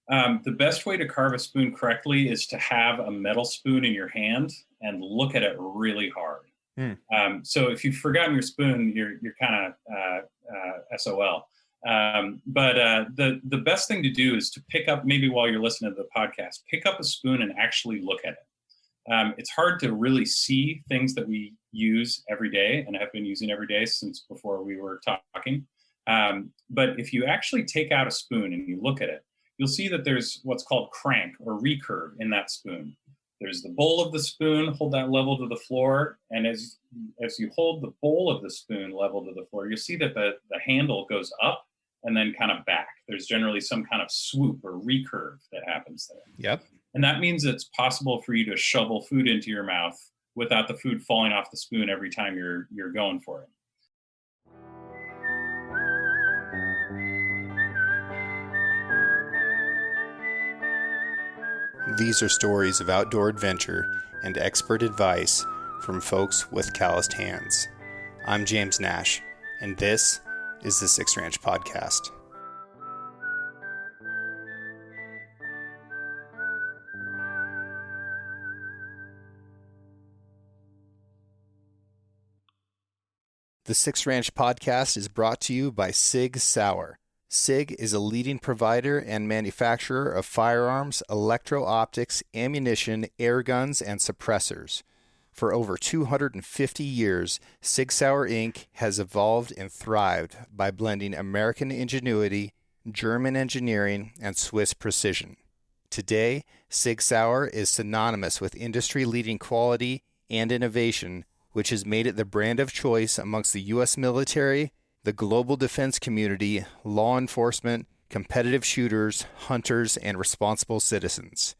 The best way to carve a spoon correctly is to have a metal spoon in your hand and look at it really hard. Hmm. So if you've forgotten your spoon, you're kind of SOL. But the best thing to do is to pick up, maybe while you're listening to the podcast, pick up a spoon and actually look at it. It's hard to really see things that we use every day and have been using every day since before we were talking. But if you actually take out a spoon and you look at it, you'll see that there's what's called crank or recurve in that spoon. There's the bowl of the spoon, hold that level to the floor, and as you hold the bowl of the spoon level to the floor, you'll see that the handle goes up and then kind of back. There's generally some kind of swoop or recurve that happens there. Yep. And that means it's possible for you to shovel food into your mouth without the food falling off the spoon every time you're going for it. These are stories of outdoor adventure and expert advice from folks with calloused hands. I'm James Nash, and this is the Six Ranch Podcast. The Six Ranch Podcast is brought to you by Sig Sauer. SIG is a leading provider and manufacturer of firearms, electro-optics, ammunition, air guns, and suppressors. For over 250 years, Sig Sauer Inc. has evolved and thrived by blending American ingenuity, German engineering, and Swiss precision. Today, Sig Sauer is synonymous with industry-leading quality and innovation, which has made it the brand of choice amongst the U.S. military, the global defense community, law enforcement, competitive shooters, hunters, and responsible citizens.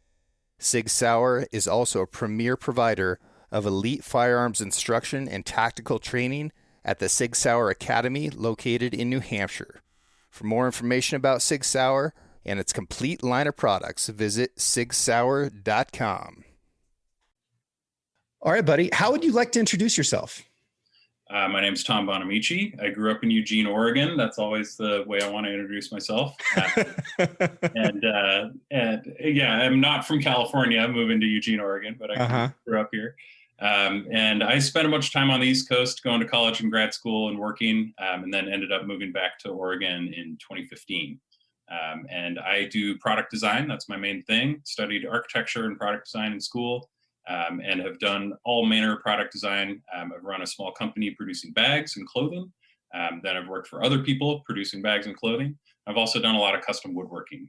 Sig Sauer is also a premier provider of elite firearms instruction and tactical training at the Sig Sauer Academy located in New Hampshire. For more information about Sig Sauer and its complete line of products, visit sigsauer.com. All right, buddy. How would you like to introduce yourself? My name's Tom Bonamici. I grew up in Eugene, Oregon. That's always the way I want to introduce myself. And yeah, I'm not from California. I'm moving to Eugene, Oregon, but I grew up here. And I spent a bunch of time on the East Coast going to college and grad school and working, and then ended up moving back to Oregon in 2015. And I do product design. That's my main thing. Studied architecture and product design in school. And have done all manner of product design. I've run a small company producing bags and clothing. Then I've worked for other people producing bags and clothing. I've also done a lot of custom woodworking.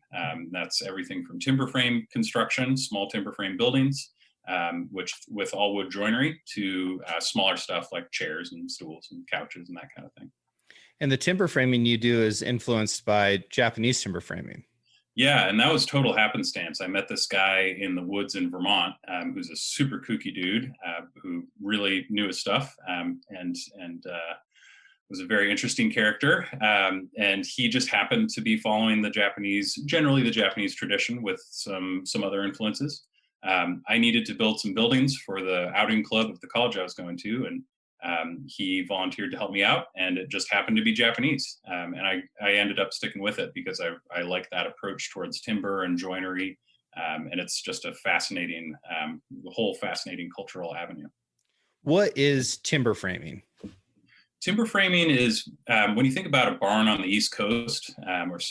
That's everything from timber frame construction, small timber frame buildings, which with all wood joinery, to smaller stuff like chairs and stools and couches and that kind of thing. And the timber framing you do is influenced by Japanese timber framing. Yeah, and that was total happenstance. I met this guy in the woods in Vermont, who's a super kooky dude who really knew his stuff and was a very interesting character. And he just happened to be following generally the Japanese tradition with some other influences. I needed to build some buildings for the outing club of the college I was going to, and he volunteered to help me out, and it just happened to be Japanese. And I ended up sticking with it because I like that approach towards timber and joinery. And it's just a fascinating cultural avenue. What is timber framing? Timber framing is when you think about a barn on the East Coast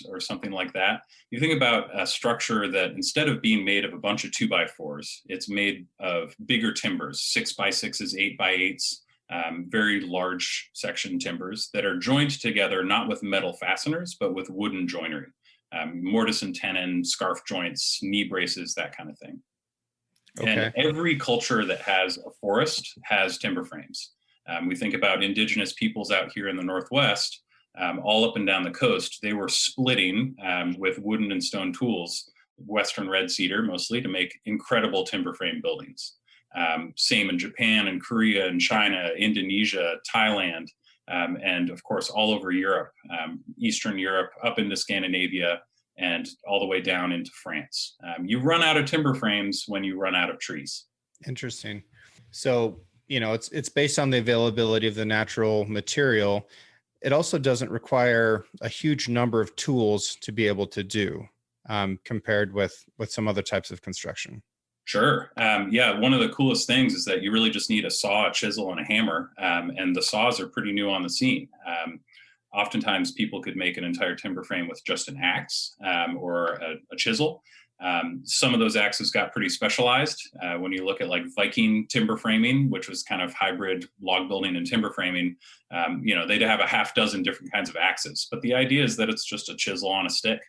or something like that, you think about a structure that instead of being made of a bunch of 2x4s, it's made of bigger timbers, 6x6s, 8x8s, very large section timbers that are joined together not with metal fasteners, but with wooden joinery, mortise and tenon, scarf joints, knee braces, that kind of thing. Okay. And every culture that has a forest has timber frames. We think about indigenous peoples out here in the Northwest, all up and down the coast. They were splitting with wooden and stone tools, Western red cedar mostly, to make incredible timber frame buildings. Same in Japan and Korea and China, Indonesia, Thailand, and of course all over Europe, Eastern Europe, up into Scandinavia, and all the way down into France. You run out of timber frames when you run out of trees. Interesting. So, it's based on the availability of the natural material. It also doesn't require a huge number of tools to be able to do. compared with some other types of construction? Sure. Yeah, one of the coolest things is that you really just need a saw, a chisel, and a hammer, and the saws are pretty new on the scene. Oftentimes, people could make an entire timber frame with just an axe or a chisel. Some of those axes got pretty specialized. When you look at like Viking timber framing, which was kind of hybrid log building and timber framing, they'd have a half dozen different kinds of axes. But the idea is that it's just a chisel on a stick,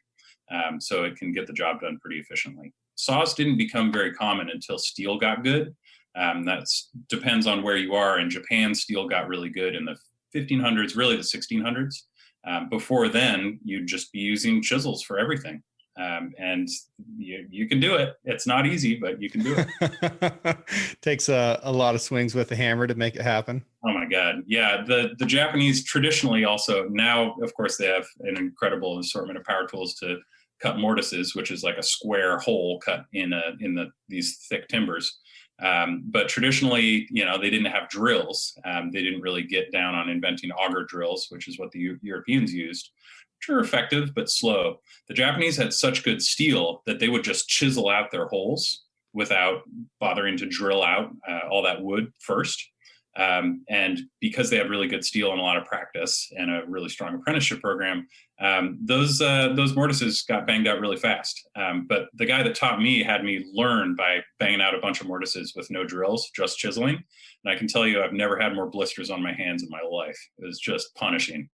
so it can get the job done pretty efficiently. Saws didn't become very common until steel got good. That depends on where you are. In Japan, steel got really good in the 1500s, really the 1600s. Before then, you'd just be using chisels for everything. And you can do it. It's not easy, but you can do it. Takes a lot of swings with a hammer to make it happen. Oh my God. Yeah. The Japanese traditionally also, now, of course, they have an incredible assortment of power tools to cut mortises, which is like a square hole cut in these thick timbers. But traditionally, they didn't have drills. They didn't really get down on inventing auger drills, which is what the Europeans used, which are effective but slow. The Japanese had such good steel that they would just chisel out their holes without bothering to drill out all that wood first. And because they had really good steel and a lot of practice and a really strong apprenticeship program, those mortises got banged out really fast. But the guy that taught me had me learn by banging out a bunch of mortises with no drills, just chiseling. And I can tell you, I've never had more blisters on my hands in my life. It was just punishing.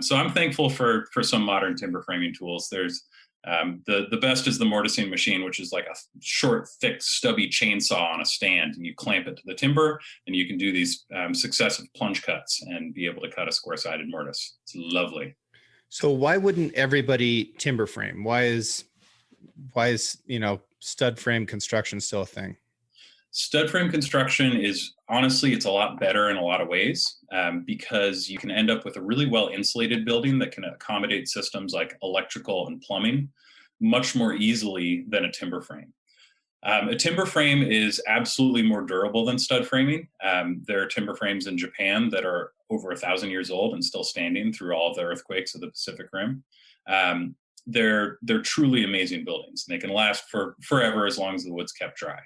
So I'm thankful for some modern timber framing tools. There's the best is the mortising machine, which is like a short, thick, stubby chainsaw on a stand, and you clamp it to the timber, and you can do these successive plunge cuts and be able to cut a square-sided mortise. It's lovely. So why wouldn't everybody timber frame? Why is stud frame construction still a thing? Stud frame construction is honestly, it's a lot better in a lot of ways because you can end up with a really well insulated building that can accommodate systems like electrical and plumbing much more easily than a timber frame. A timber frame is absolutely more durable than stud framing. There are timber frames in Japan that are over 1,000 years old and still standing through all of the earthquakes of the Pacific Rim. They're truly amazing buildings, and they can last for forever as long as the wood's kept dry.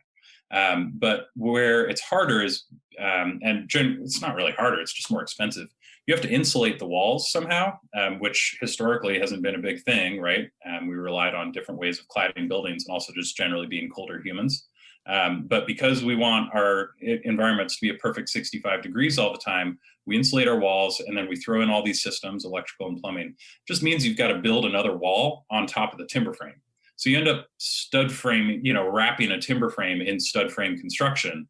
But where it's harder is, it's not really harder, it's just more expensive. You have to insulate the walls somehow, which historically hasn't been a big thing, right? We relied on different ways of cladding buildings and also just generally being colder humans. But because we want our environments to be a perfect 65 degrees all the time, we insulate our walls and then we throw in all these systems, electrical and plumbing. It just means you've got to build another wall on top of the timber frame. So you end up stud framing, wrapping a timber frame in stud frame construction.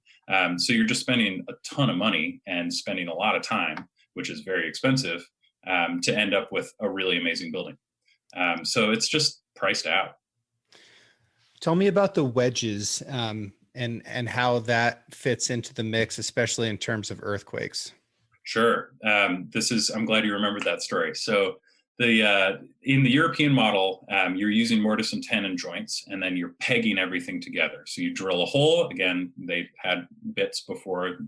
So you're just spending a ton of money and spending a lot of time, which is very expensive, to end up with a really amazing building. So it's just priced out. Tell me about the wedges and how that fits into the mix, especially in terms of earthquakes. Sure. I'm glad you remembered that story. So in the European model, you're using mortise and tenon joints, and then you're pegging everything together. So you drill a hole. Again, they had bits before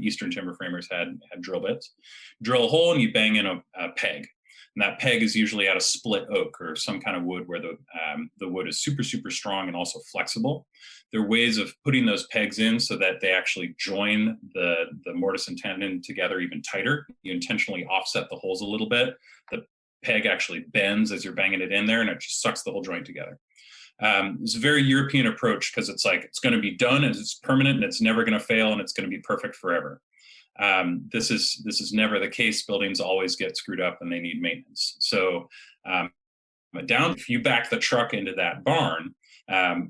Eastern timber framers had drill bits. Drill a hole and you bang in a peg. And that peg is usually out of split oak or some kind of wood where the wood is super, super strong and also flexible. There are ways of putting those pegs in so that they actually join the mortise and tenon together even tighter. You intentionally offset the holes a little bit. The peg actually bends as you're banging it in there, and it just sucks the whole joint together. It's a very European approach because it's like it's going to be done and it's permanent and it's never going to fail and it's going to be perfect forever. This is never the case. Buildings always get screwed up and they need maintenance. So if you back the truck into that barn,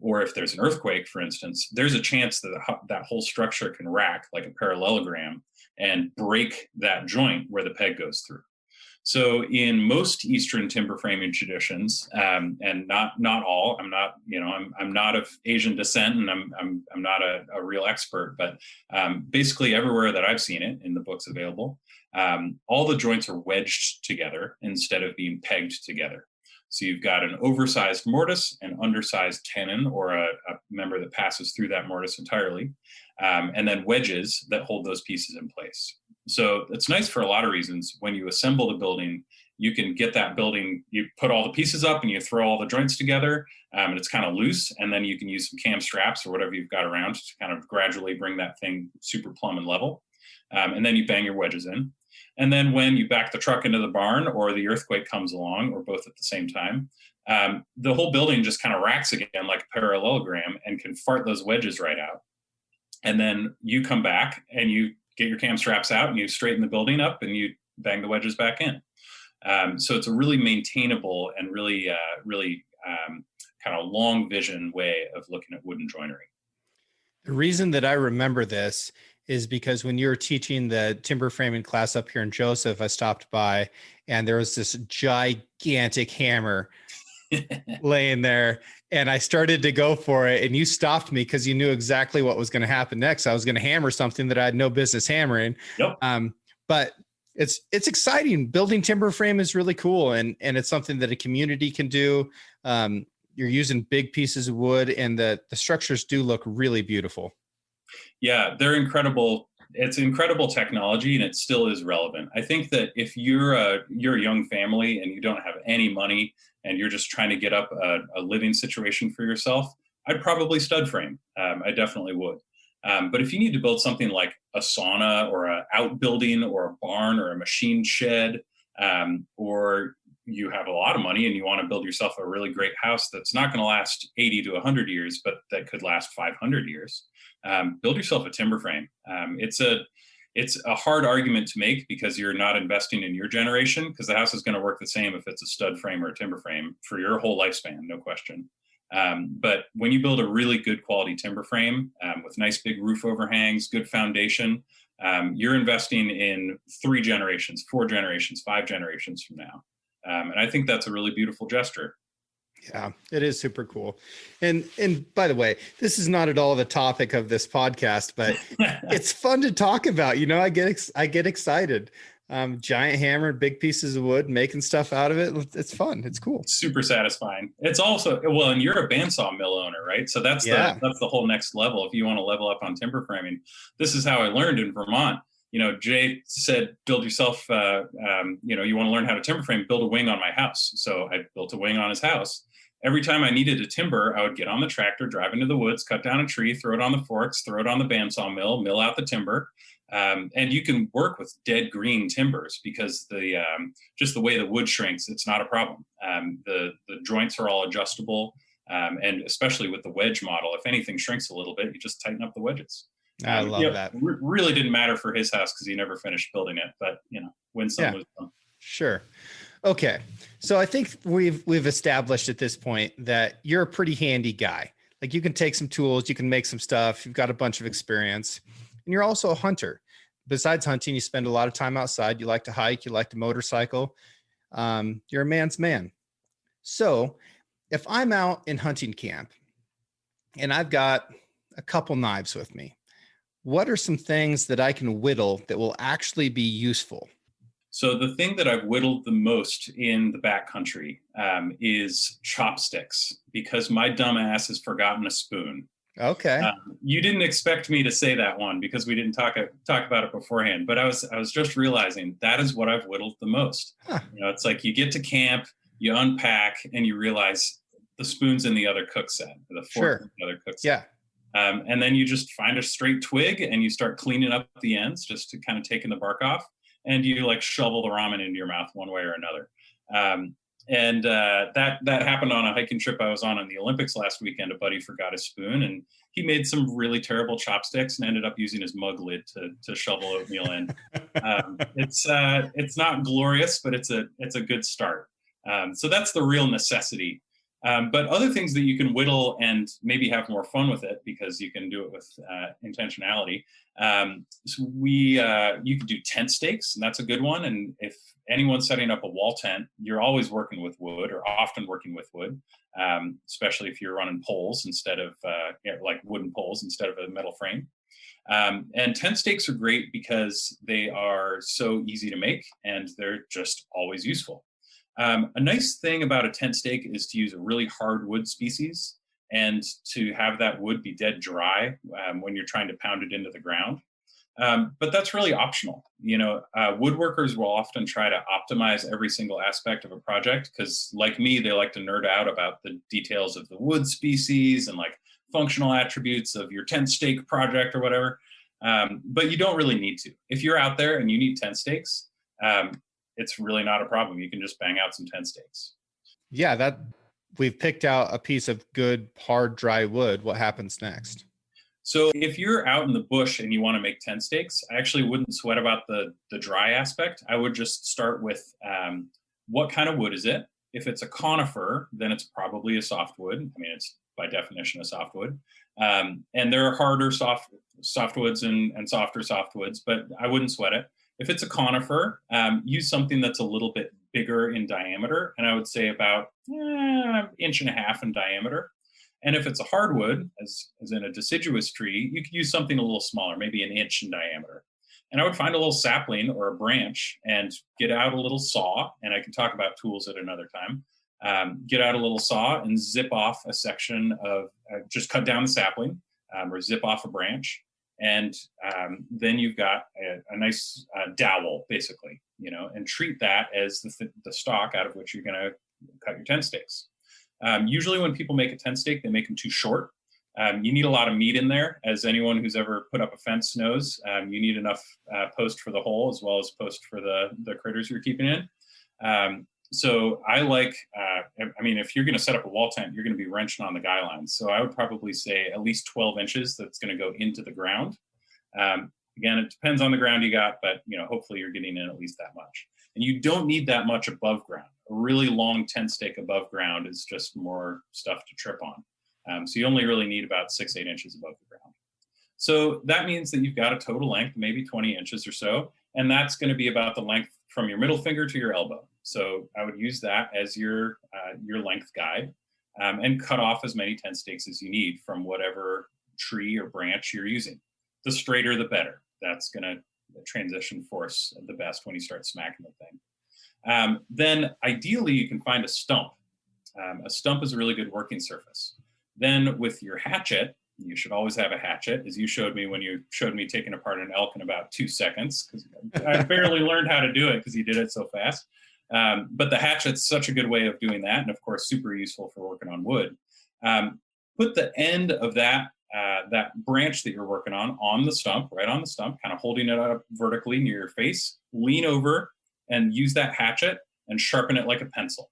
or if there's an earthquake, for instance, there's a chance that that whole structure can rack like a parallelogram and break that joint where the peg goes through. So in most Eastern timber framing traditions, and not all, I'm not of Asian descent, and I'm not a real expert, but basically everywhere that I've seen it in the books available, all the joints are wedged together instead of being pegged together. So you've got an oversized mortise, an undersized tenon, or a member that passes through that mortise entirely, and then wedges that hold those pieces in place. So it's nice for a lot of reasons. When you assemble the building, you can get that building, you put all the pieces up and you throw all the joints together, and it's kind of loose. And then you can use some cam straps or whatever you've got around to kind of gradually bring that thing super plumb and level. And then you bang your wedges in. And then when you back the truck into the barn or the earthquake comes along, or both at the same time, the whole building just kind of racks again like a parallelogram and can fart those wedges right out. And then you come back and you get your cam straps out and you straighten the building up and you bang the wedges back in. So it's a really maintainable and really kind of long vision way of looking at wooden joinery. The reason that I remember this is because when you were teaching the timber framing class up here in Joseph, I stopped by and there was this gigantic hammer laying there, and I started to go for it, and you stopped me because you knew exactly what was going to happen next. I was going to hammer something that I had no business hammering. Yep. But it's exciting. Building timber frame is really cool, and it's something that a community can do. You're using big pieces of wood, and the structures do look really beautiful. Yeah, they're incredible. It's incredible technology, and it still is relevant. I think that if you're a young family and you don't have any money and you're just trying to get up a living situation for yourself, I'd probably stud frame. I definitely would. But if you need to build something like a sauna or an outbuilding or a barn or a machine shed, or you have a lot of money and you want to build yourself a really great house that's not going to last 80 to 100 years, but that could last 500 years, build yourself a timber frame. It's a hard argument to make because you're not investing in your generation, because the house is going to work the same if it's a stud frame or a timber frame for your whole lifespan, no question. But when you build a really good quality timber frame with nice big roof overhangs, good foundation, you're investing in 3 generations, 4 generations, 5 generations from now. And I think that's a really beautiful gesture. Yeah, it is super cool. And by the way, this is not at all the topic of this podcast, but it's fun to talk about. You know, I get excited. Giant hammer, big pieces of wood, making stuff out of it. It's fun. It's cool. Super satisfying. It's also, well, and you're a bandsaw mill owner, right? So that's the whole next level. If you want to level up on timber framing, this is how I learned in Vermont. You know, Jay said, build yourself, you want to learn how to timber frame, build a wing on my house. So I built a wing on his house. Every time I needed a timber, I would get on the tractor, drive into the woods, cut down a tree, throw it on the forks, throw it on the bandsaw mill out the timber. And you can work with dead green timbers because just the way the wood shrinks, it's not a problem. The joints are all adjustable. And especially with the wedge model, if anything shrinks a little bit, you just tighten up the wedges. I love that. Really didn't matter for his house because he never finished building it, but win some, lose some. Sure. Okay. So I think we've established at this point that you're a pretty handy guy. Like, you can take some tools, you can make some stuff, you've got a bunch of experience, and you're also a hunter. Besides hunting, you spend a lot of time outside. You like to hike, you like to motorcycle. You're a man's man. So if I'm out in hunting camp and I've got a couple knives with me, what are some things that I can whittle that will actually be useful? So the thing that I've whittled the most in the backcountry is chopsticks, because my dumb ass has forgotten a spoon. Okay. You didn't expect me to say that one because we didn't talk about it beforehand, but I was just realizing that is what I've whittled the most. Huh. It's like you get to camp, you unpack, and you realize the spoon's in the other cook set, the fork in the other cook set. Yeah. And then you just find a straight twig and you start cleaning up the ends just to kind of taking the bark off. And you like shovel the ramen into your mouth one way or another. That happened on a hiking trip I was on in the Olympics last weekend. A buddy forgot his spoon and he made some really terrible chopsticks and ended up using his mug lid to shovel oatmeal in. It's not glorious, but it's a good start. So that's the real necessity. But other things that you can whittle and maybe have more fun with it because you can do it with intentionality. You could do tent stakes, and that's a good one. And if anyone's setting up a wall tent, you're always working with wood, or often working with wood, especially if you're running poles instead of like wooden poles instead of a metal frame. And tent stakes are great because they are so easy to make and they're just always useful. A nice thing about a tent stake is to use a really hard wood species and to have that wood be dead dry when you're trying to pound it into the ground. But that's really optional. Woodworkers will often try to optimize every single aspect of a project because, like me, they like to nerd out about the details of the wood species and like functional attributes of your tent stake project or whatever. But you don't really need to. If you're out there and you need tent stakes, it's really not a problem. You can just bang out some tent stakes. Yeah, that we've picked out a piece of good, hard, dry wood. What happens next? So if you're out in the bush and you want to make tent stakes, I actually wouldn't sweat about the dry aspect. I would just start with what kind of wood is it? If it's a conifer, then it's probably a softwood. I mean, it's by definition a softwood. And there are harder softwoods and softer softwoods, but I wouldn't sweat it. If it's a conifer, use something that's a little bit bigger in diameter, and I would say about 1.5 inches in diameter. And if it's a hardwood, as in a deciduous tree, you could use something a little smaller, maybe 1 inch in diameter. And I would find a little sapling or a branch and get out a little saw, and I can talk about tools at another time. Get out a little saw and zip off a section of, just cut down the sapling or zip off a branch. And then you've got a nice dowel, basically, and treat that as the stock out of which you're going to cut your tent stakes. Usually when people make a tent stake, they make them too short. You need a lot of meat in there. As anyone who's ever put up a fence knows, you need enough post for the hole as well as post for the critters you're keeping in. So I like, if you're going to set up a wall tent, you're going to be wrenching on the guy lines. So I would probably say at least 12 inches that's going to go into the ground. Again, it depends on the ground you got, but hopefully you're getting in at least that much. And you don't need that much above ground. A really long tent stake above ground is just more stuff to trip on. So you only really need about 6-8 inches above the ground. So that means that you've got a total length, maybe 20 inches or so, and that's going to be about the length from your middle finger to your elbow. So I would use that as your length guide, and cut off as many tent stakes as you need from whatever tree or branch you're using. The straighter, the better. That's going to transition force the best when you start smacking the thing. Then ideally you can find a stump. A stump is a really good working surface. Then with your hatchet, you should always have a hatchet, as you showed me when you showed me taking apart an elk in about 2 seconds, because I barely learned how to do it because you did it so fast. But the hatchet's such a good way of doing that, and of course super useful for working on wood. Put the end of that branch that you're working on the stump, right on the stump, kind of holding it up vertically near your face. Lean over and use that hatchet and sharpen it like a pencil.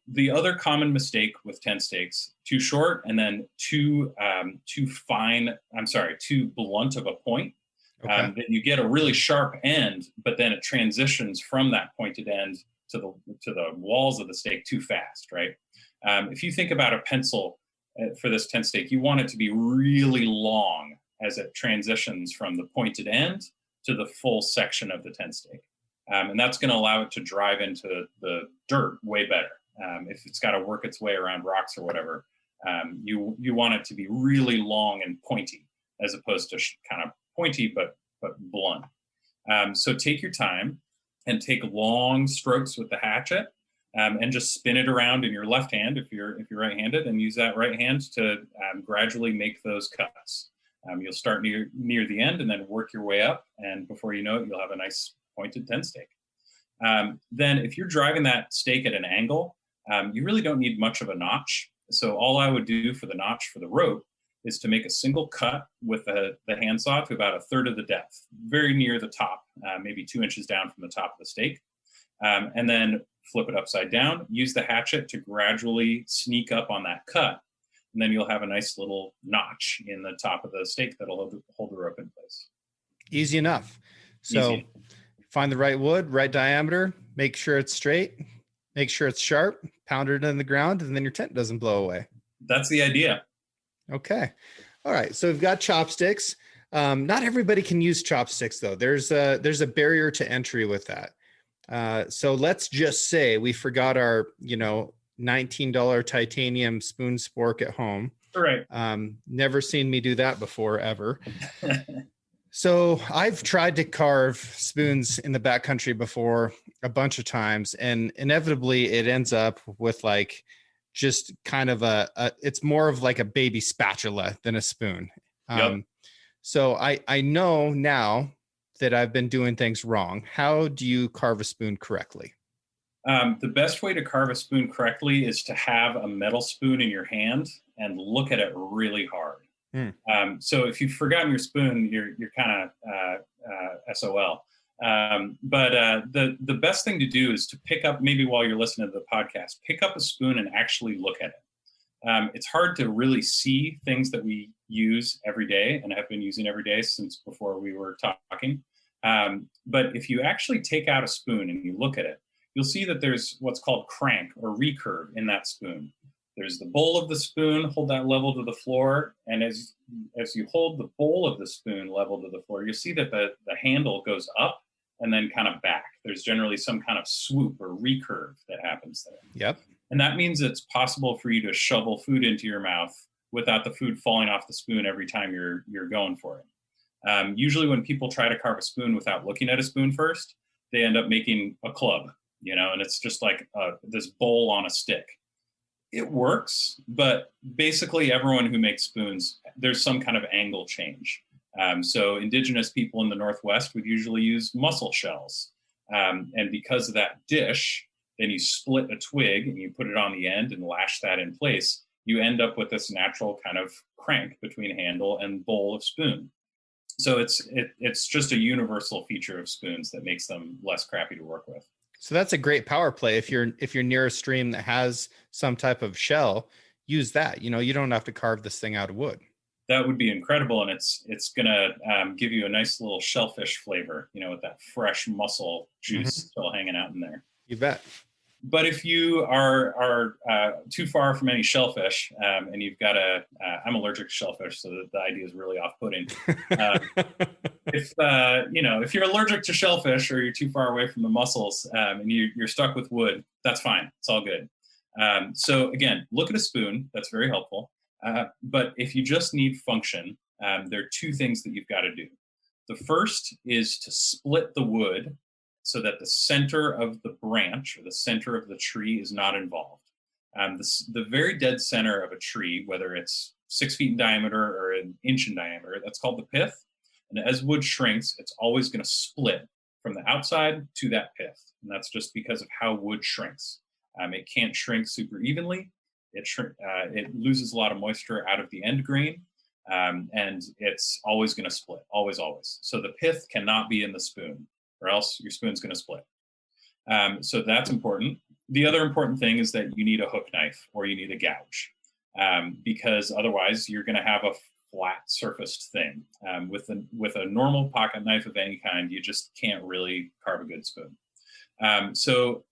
The other common mistake with tent stakes, too short and then too blunt of a point. Okay. That you get a really sharp end, but then it transitions from that pointed end to the walls of the stake too fast, right? If you think about a pencil for this tent stake, you want it to be really long as it transitions from the pointed end to the full section of the tent stake. And that's going to allow it to drive into the dirt way better. If it's got to work its way around rocks or whatever, you want it to be really long and pointy, as opposed to kind of pointy but blunt. So take your time and take long strokes with the hatchet, and just spin it around in your left hand if you're right-handed, and use that right hand to gradually make those cuts. You'll start near the end and then work your way up, and before you know it, you'll have a nice pointed tent stake. Then if you're driving that stake at an angle, you really don't need much of a notch. So all I would do for the notch for the rope is to make a single cut with the handsaw to about 1/3 of the depth, very near the top, maybe 2 inches down from the top of the stake. And then flip it upside down, use the hatchet to gradually sneak up on that cut. And then you'll have a nice little notch in the top of the stake that'll hold the rope in place. Easy enough. So Easy. Find the right wood, right diameter, make sure it's straight, make sure it's sharp, pound it in the ground, and then your tent doesn't blow away. That's the idea. Okay. All right. So we've got chopsticks. Not everybody can use chopsticks though. There's a barrier to entry with that. So let's just say we forgot our, $19 titanium spoon spork at home. All right. Never seen me do that before, ever. So I've tried to carve spoons in the backcountry before a bunch of times, and inevitably it ends up with like just kind of it's more of like a baby spatula than a spoon. Yep. So I know now that I've been doing things wrong. How do you carve a spoon correctly? The best way to carve a spoon correctly is to have a metal spoon in your hand and look at it really hard. Hmm. So if you've forgotten your spoon, you're kind of SOL. But the best thing to do is to pick up, maybe while you're listening to the podcast, pick up a spoon and actually look at it. It's hard to really see things that we use every day and have been using every day since before we were talking. But if you actually take out a spoon and you look at it, you'll see that there's what's called crank or recurve in that spoon. There's the bowl of the spoon, hold that level to the floor, and as you hold the bowl of the spoon level to the floor, you'll see that the handle goes up and then kind of back. There's generally some kind of swoop or recurve that happens there. Yep. And that means it's possible for you to shovel food into your mouth without the food falling off the spoon every time you're going for it. Usually when people try to carve a spoon without looking at a spoon first, they end up making a club, and it's just like this bowl on a stick. It works, but basically everyone who makes spoons, there's some kind of angle change. So indigenous people in the Northwest would usually use mussel shells. And because of that dish, then you split a twig and you put it on the end and lash that in place. You end up with this natural kind of crank between handle and bowl of spoon. So it's just a universal feature of spoons that makes them less crappy to work with. So that's a great power play. If you're near a stream that has some type of shell, use that. You don't have to carve this thing out of wood. That would be incredible, and it's gonna give you a nice little shellfish flavor, with that fresh mussel juice still hanging out in there. You bet. But if you are too far from any shellfish, and you've got I'm allergic to shellfish, so the idea is really off-putting. If you're allergic to shellfish or you're too far away from the mussels, and you're stuck with wood, that's fine. It's all good. So again, look at a spoon. That's very helpful. But if you just need function, there are two things that you've got to do. The first is to split the wood so that the center of the branch or the center of the tree is not involved. The very dead center of a tree, whether it's 6 feet in diameter or an inch in diameter, that's called the pith. And as wood shrinks, it's always going to split from the outside to that pith. And that's just because of how wood shrinks. It can't shrink super evenly. It loses a lot of moisture out of the end grain. And it's always going to split, always, always. So the pith cannot be in the spoon, or else your spoon's going to split. So that's important. The other important thing is that you need a hook knife or you need a gouge, because otherwise you're going to have a flat surfaced thing. With a normal pocket knife of any kind, you just can't really carve a good spoon. So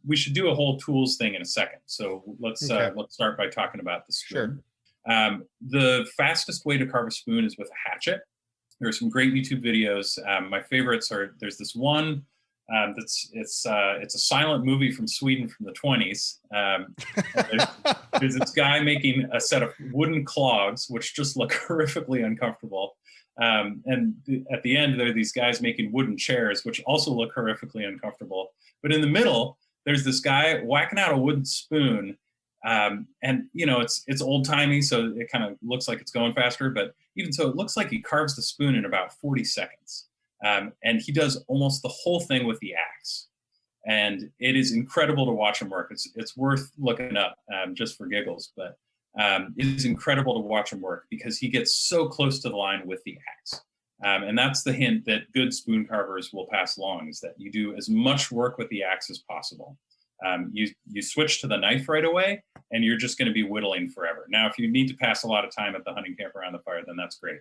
we should do a whole tools thing in a second. So let's start by talking about the spoon. Sure. The fastest way to carve a spoon is with a hatchet. There are some great YouTube videos. My favorites are, there's this one it's a silent movie from Sweden from the 20s. There's this guy making a set of wooden clogs, which just look horrifically uncomfortable. And at the end, there are these guys making wooden chairs, which also look horrifically uncomfortable. But in the middle, there's this guy whacking out a wooden spoon. And it's old timey, so it kind of looks like it's going faster. But even so, it looks like he carves the spoon in about 40 seconds. And he does almost the whole thing with the axe. And it is incredible to watch him work. It's worth looking up just for giggles. But it is incredible to watch him work because he gets so close to the line with the axe. And that's the hint that good spoon carvers will pass along, is that you do as much work with the axe as possible. You switch to the knife right away, and you're just going to be whittling forever. Now, if you need to pass a lot of time at the hunting camp around the fire, then that's great.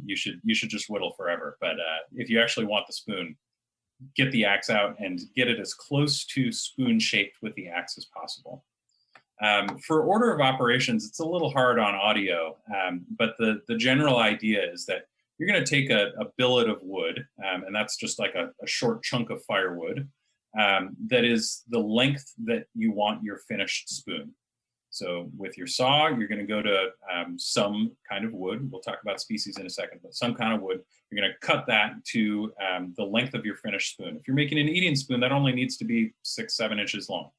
You should just whittle forever. But if you actually want the spoon, get the axe out and get it as close to spoon shaped with the axe as possible. For order of operations, it's a little hard on audio, but the general idea is that you're going to take a billet of wood, and that's just like a short chunk of firewood that is the length that you want your finished spoon. So with your saw, you're going to go to some kind of wood. We'll talk about species in a second, but some kind of wood. You're going to cut that to the length of your finished spoon. If you're making an eating spoon, that only needs to be 6-7 inches long.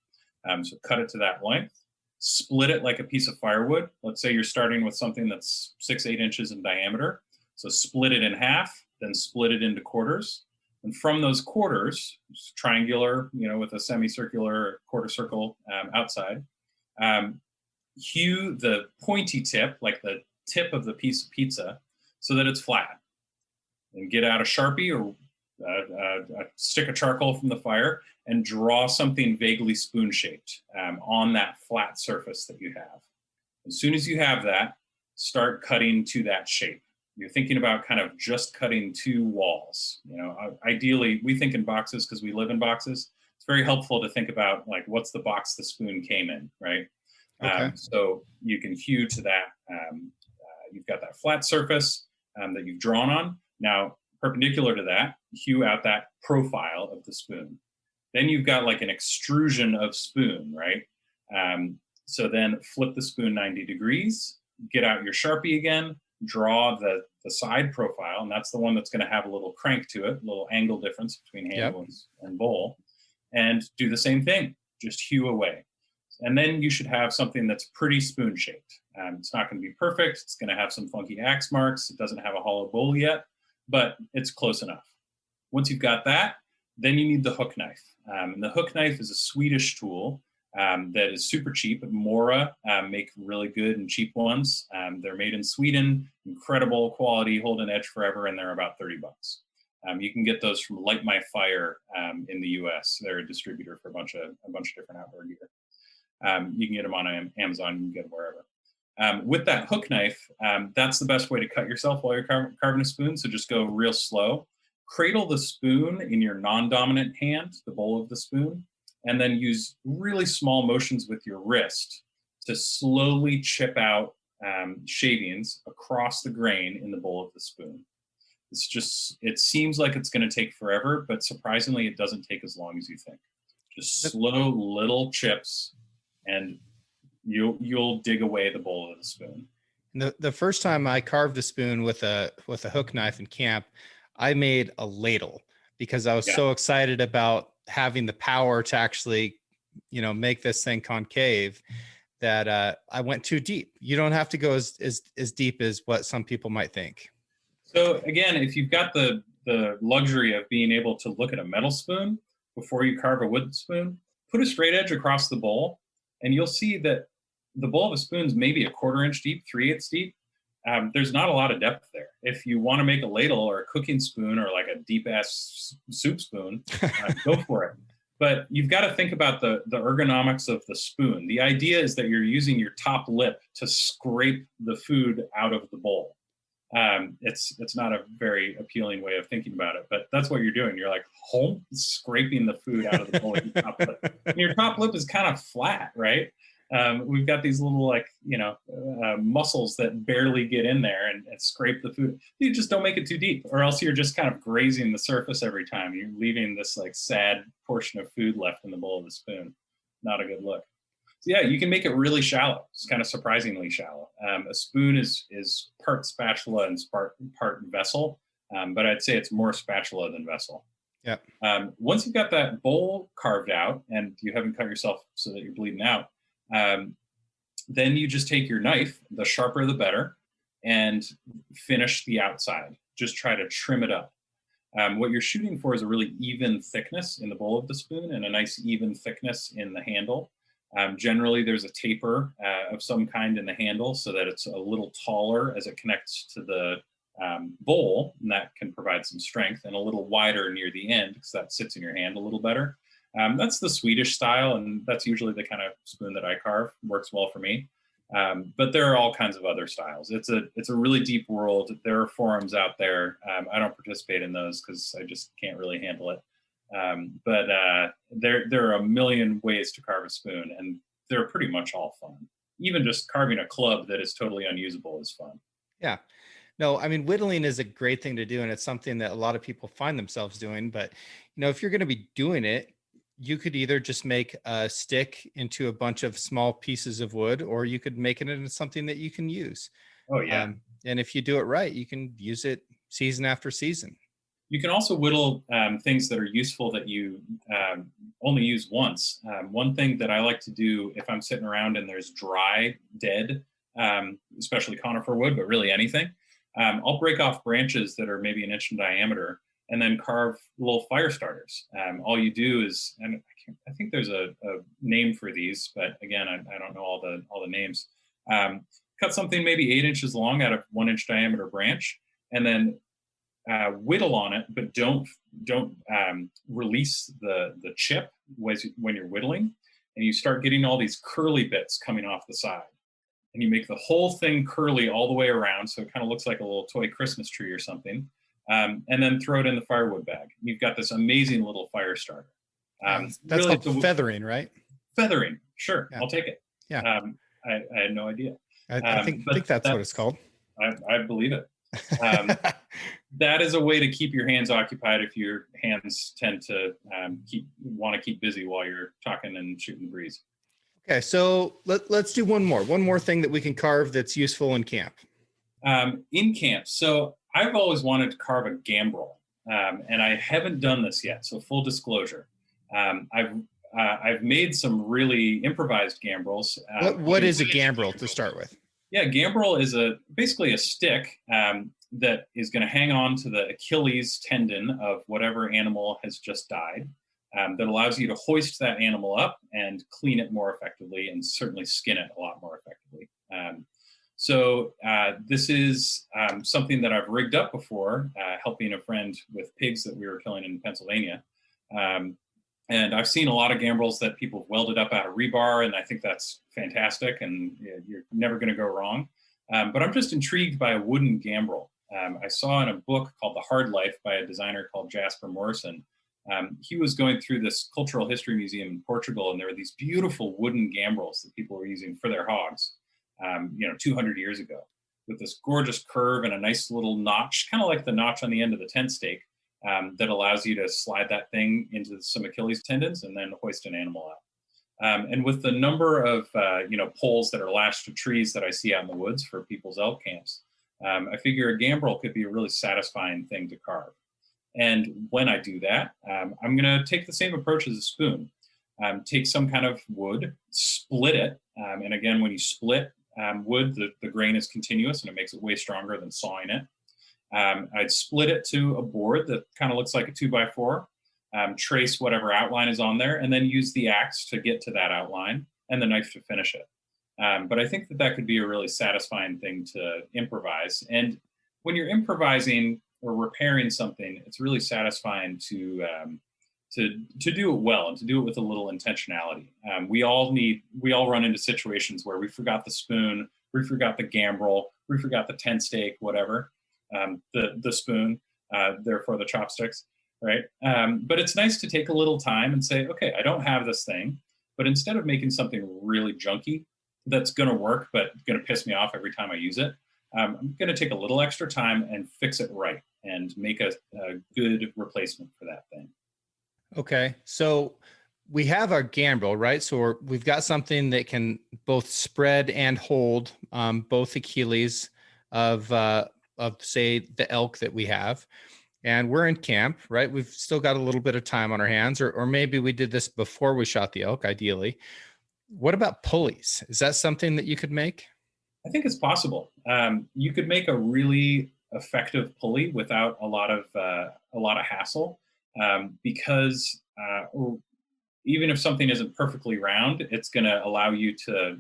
So cut it to that length. Split it like a piece of firewood. Let's say you're starting with something that's 6-8 inches in diameter. So split it in half, then split it into quarters. And from those quarters, triangular, with a semicircular quarter circle outside, hew the pointy tip, like the tip of the piece of pizza, so that it's flat. And get out a Sharpie or a stick of charcoal from the fire and draw something vaguely spoon-shaped on that flat surface that you have. As soon as you have that, start cutting to that shape. You're thinking about kind of just cutting two walls. Ideally, we think in boxes because we live in boxes. It's very helpful to think about like what's the box the spoon came in, right? Okay. So you can hew to that. You've got that flat surface that you've drawn on. Now, perpendicular to that, hew out that profile of the spoon. Then you've got like an extrusion of spoon, right? So then flip the spoon 90 degrees, get out your Sharpie again, draw the side profile, and that's the one that's going to have a little crank to it, a little angle difference between handle and bowl, and do the same thing, just hew away. And then you should have something that's pretty spoon-shaped. It's not going to be perfect. It's going to have some funky axe marks. It doesn't have a hollow bowl yet, but it's close enough. Once you've got that, then you need the hook knife. And the hook knife is a Swedish tool that is super cheap. Mora make really good and cheap ones. They're made in Sweden, incredible quality, hold an edge forever, and they're about $30. You can get those from Light My Fire in the U.S. They're a distributor for a bunch of different outdoor gear. You can get them on Amazon. You can get them wherever. With that hook knife, that's the best way to cut yourself while you're carving a spoon. So just go real slow. Cradle the spoon in your non-dominant hand, the bowl of the spoon, and then use really small motions with your wrist to slowly chip out shavings across the grain in the bowl of the spoon. It seems like it's going to take forever, but surprisingly, it doesn't take as long as you think. Just slow little chips, and you'll dig away the bowl of the spoon. The first time I carved a spoon with a hook knife in camp, I made a ladle because I was so excited about having the power to actually, make this thing concave that I went too deep. You don't have to go as deep as what some people might think. So again, if you've got the luxury of being able to look at a metal spoon before you carve a wood spoon, put a straight edge across the bowl, and you'll see that the bowl of a spoon is maybe a 1/4 inch deep, 3/8 deep. There's not a lot of depth there. If you want to make a ladle or a cooking spoon or like a deep ass soup spoon, go for it. But you've got to think about the ergonomics of the spoon. The idea is that you're using your top lip to scrape the food out of the bowl. It's not a very appealing way of thinking about it, but that's what you're doing. You're like scraping the food out of the bowl with your top lip. And your top lip is kind of flat, right? We've got these little muscles that barely get in there and scrape the food. You just don't make it too deep, or else you're just kind of grazing the surface every time. You're leaving this like sad portion of food left in the bowl of the spoon. Not a good look. So yeah, you can make it really shallow. It's kind of surprisingly shallow. A spoon is part spatula and part vessel, but I'd say it's more spatula than vessel. Yeah. Once you've got that bowl carved out and you haven't cut yourself so that you're bleeding out, then you just take your knife, the sharper the better, and finish the outside. Just try to trim it up. What you're shooting for is a really even thickness in the bowl of the spoon and a nice even thickness in the handle. Generally, there's a taper of some kind in the handle so that it's a little taller as it connects to the bowl, and that can provide some strength, and a little wider near the end because that sits in your hand a little better. That's the Swedish style, and that's usually the kind of spoon that I carve. Works well for me. But there are all kinds of other styles. It's a really deep world. There are forums out there. I don't participate in those because I just can't really handle it. But there are a million ways to carve a spoon, and they're pretty much all fun. Even just carving a club that is totally unusable is fun. Yeah. No, I mean, whittling is a great thing to do, and it's something that a lot of people find themselves doing. But, if you're going to be doing it, you could either just make a stick into a bunch of small pieces of wood, or you could make it into something that you can use. Oh, yeah. And if you do it right, you can use it season after season. You can also whittle things that are useful that you only use once. One thing that I like to do if I'm sitting around and there's dry, dead, especially conifer wood, but really anything, I'll break off branches that are maybe an inch in diameter and then carve little fire starters. All you do is, and I think there's a name for these, but again, I don't know all the names. Cut something maybe 8 inches long out of 1 inch diameter branch, and then whittle on it, but don't release the chip when you're whittling, and you start getting all these curly bits coming off the side, and you make the whole thing curly all the way around, so it kind of looks like a little toy Christmas tree or something, and then throw it in the firewood bag. You've got this amazing little fire starter. That's really called feathering, right? Feathering, sure, Yeah. I'll take it. Yeah. I had no idea. I think that's what it's called. I believe it. That is a way to keep your hands occupied if your hands tend to want to keep busy while you're talking and shooting the breeze. Okay, so let's do one more thing that we can carve that's useful in camp. In camp, so I've always wanted to carve a gambrel, and I haven't done this yet. So full disclosure, I've made some really improvised gambrels. What is a gambrel to start with? Yeah, gambrel is basically a stick that is going to hang on to the Achilles tendon of whatever animal has just died. That allows you to hoist that animal up and clean it more effectively, and certainly skin it a lot more effectively. So this is something that I've rigged up before, helping a friend with pigs that we were killing in Pennsylvania. And I've seen a lot of gambrels that people have welded up out of rebar, and I think that's fantastic, and you're never going to go wrong. But I'm just intrigued by a wooden gambrel. I saw in a book called The Hard Life by a designer called Jasper Morrison. He was going through this cultural history museum in Portugal, and there were these beautiful wooden gambrels that people were using for their hogs, 200 years ago, with this gorgeous curve and a nice little notch, kind of like the notch on the end of the tent stake, that allows you to slide that thing into some Achilles tendons and then hoist an animal out. And with the number of poles that are lashed to trees that I see out in the woods for people's elk camps, I figure a gambrel could be a really satisfying thing to carve. And when I do that, I'm going to take the same approach as a spoon. Take some kind of wood, split it, and again, when you split wood, the grain is continuous and it makes it way stronger than sawing it. I'd split it to a board that kind of looks like a 2x4, trace whatever outline is on there, and then use the axe to get to that outline and the knife to finish it. But I think that could be a really satisfying thing to improvise. And when you're improvising or repairing something, it's really satisfying to do it well and to do it with a little intentionality. We all run into situations where we forgot the spoon, we forgot the gambrel, we forgot the tent stake, whatever. The spoon, therefore the chopsticks, right? But it's nice to take a little time and say, okay, I don't have this thing, but instead of making something really junky that's going to work but going to piss me off every time I use it, I'm going to take a little extra time and fix it right and make a good replacement for that thing. Okay, so we have our gambrel, right? So we've got something that can both spread and hold both Achilles of say the elk that we have, and we're in camp, right? We've still got a little bit of time on our hands, or maybe we did this before we shot the elk, ideally. What about pulleys? Is that something that you could make? I think it's possible. You could make a really effective pulley without a lot of hassle, because even if something isn't perfectly round, it's going to allow you to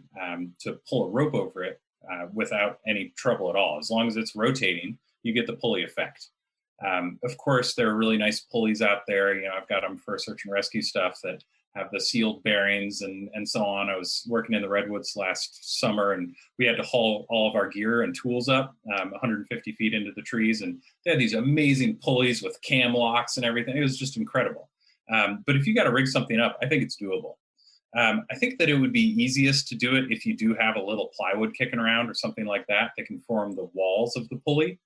pull a rope over it without any trouble at all. As long as it's rotating, you get the pulley effect. Of course, there are really nice pulleys out there. I've got them for search and rescue stuff that have the sealed bearings and so on. I was working in the redwoods last summer, and we had to haul all of our gear and tools up 150 feet into the trees, and they had these amazing pulleys with cam locks and everything. It was just incredible. But if you got to rig something up, I think it's doable. I think that it would be easiest to do it if you do have a little plywood kicking around or something like that that can form the walls of the pulley.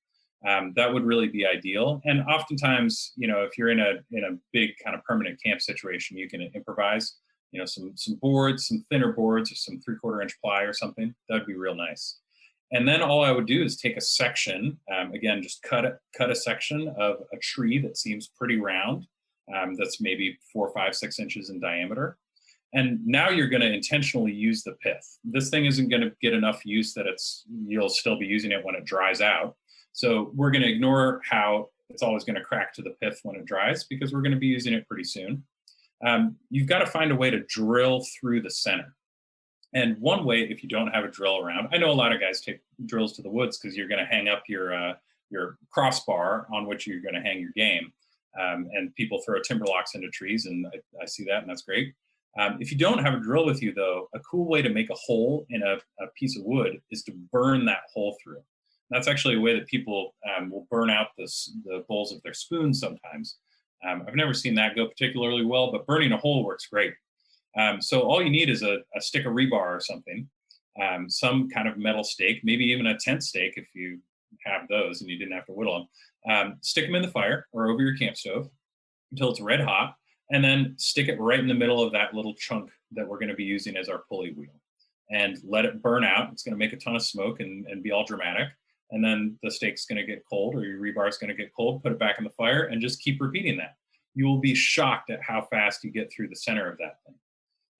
That would really be ideal. And oftentimes, if you're in a big kind of permanent camp situation, you can improvise, some boards, some thinner boards, or some 3/4 inch ply or something. That'd be real nice. And then all I would do is take a section, again, just cut a section of a tree that seems pretty round, that's maybe 4, 5, 6 inches in diameter. And now you're going to intentionally use the pith. This thing isn't going to get enough use that you'll still be using it when it dries out. So we're going to ignore how it's always going to crack to the pith when it dries because we're going to be using it pretty soon. You've got to find a way to drill through the center. And one way, if you don't have a drill around, I know a lot of guys take drills to the woods because you're going to hang up your crossbar on which you're going to hang your game. And people throw timber locks into trees, and I see that, and that's great. If you don't have a drill with you, though, a cool way to make a hole in a piece of wood is to burn that hole through. That's actually a way that people will burn out the bowls of their spoons sometimes. I've never seen that go particularly well, but burning a hole works great. So all you need is a stick of rebar or something, some kind of metal stake, maybe even a tent stake if you have those and you didn't have to whittle them. Stick them in the fire or over your camp stove until it's red hot, and then stick it right in the middle of that little chunk that we're going to be using as our pulley wheel. And let it burn out. It's going to make a ton of smoke and be all dramatic. And then the stake's going to get cold, or your rebar is going to get cold, put it back in the fire, and just keep repeating that. You will be shocked at how fast you get through the center of that thing.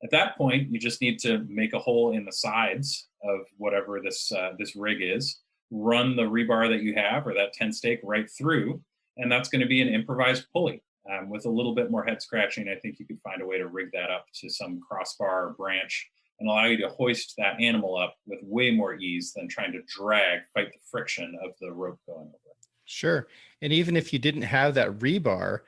At that point, you just need to make a hole in the sides of whatever this rig is, run the rebar that you have or that tent stake right through, and that's going to be an improvised pulley. With a little bit more head scratching, I think you could find a way to rig that up to some crossbar or branch and allow you to hoist that animal up with way more ease than trying to fight the friction of the rope going over. Sure. And even if you didn't have that rebar,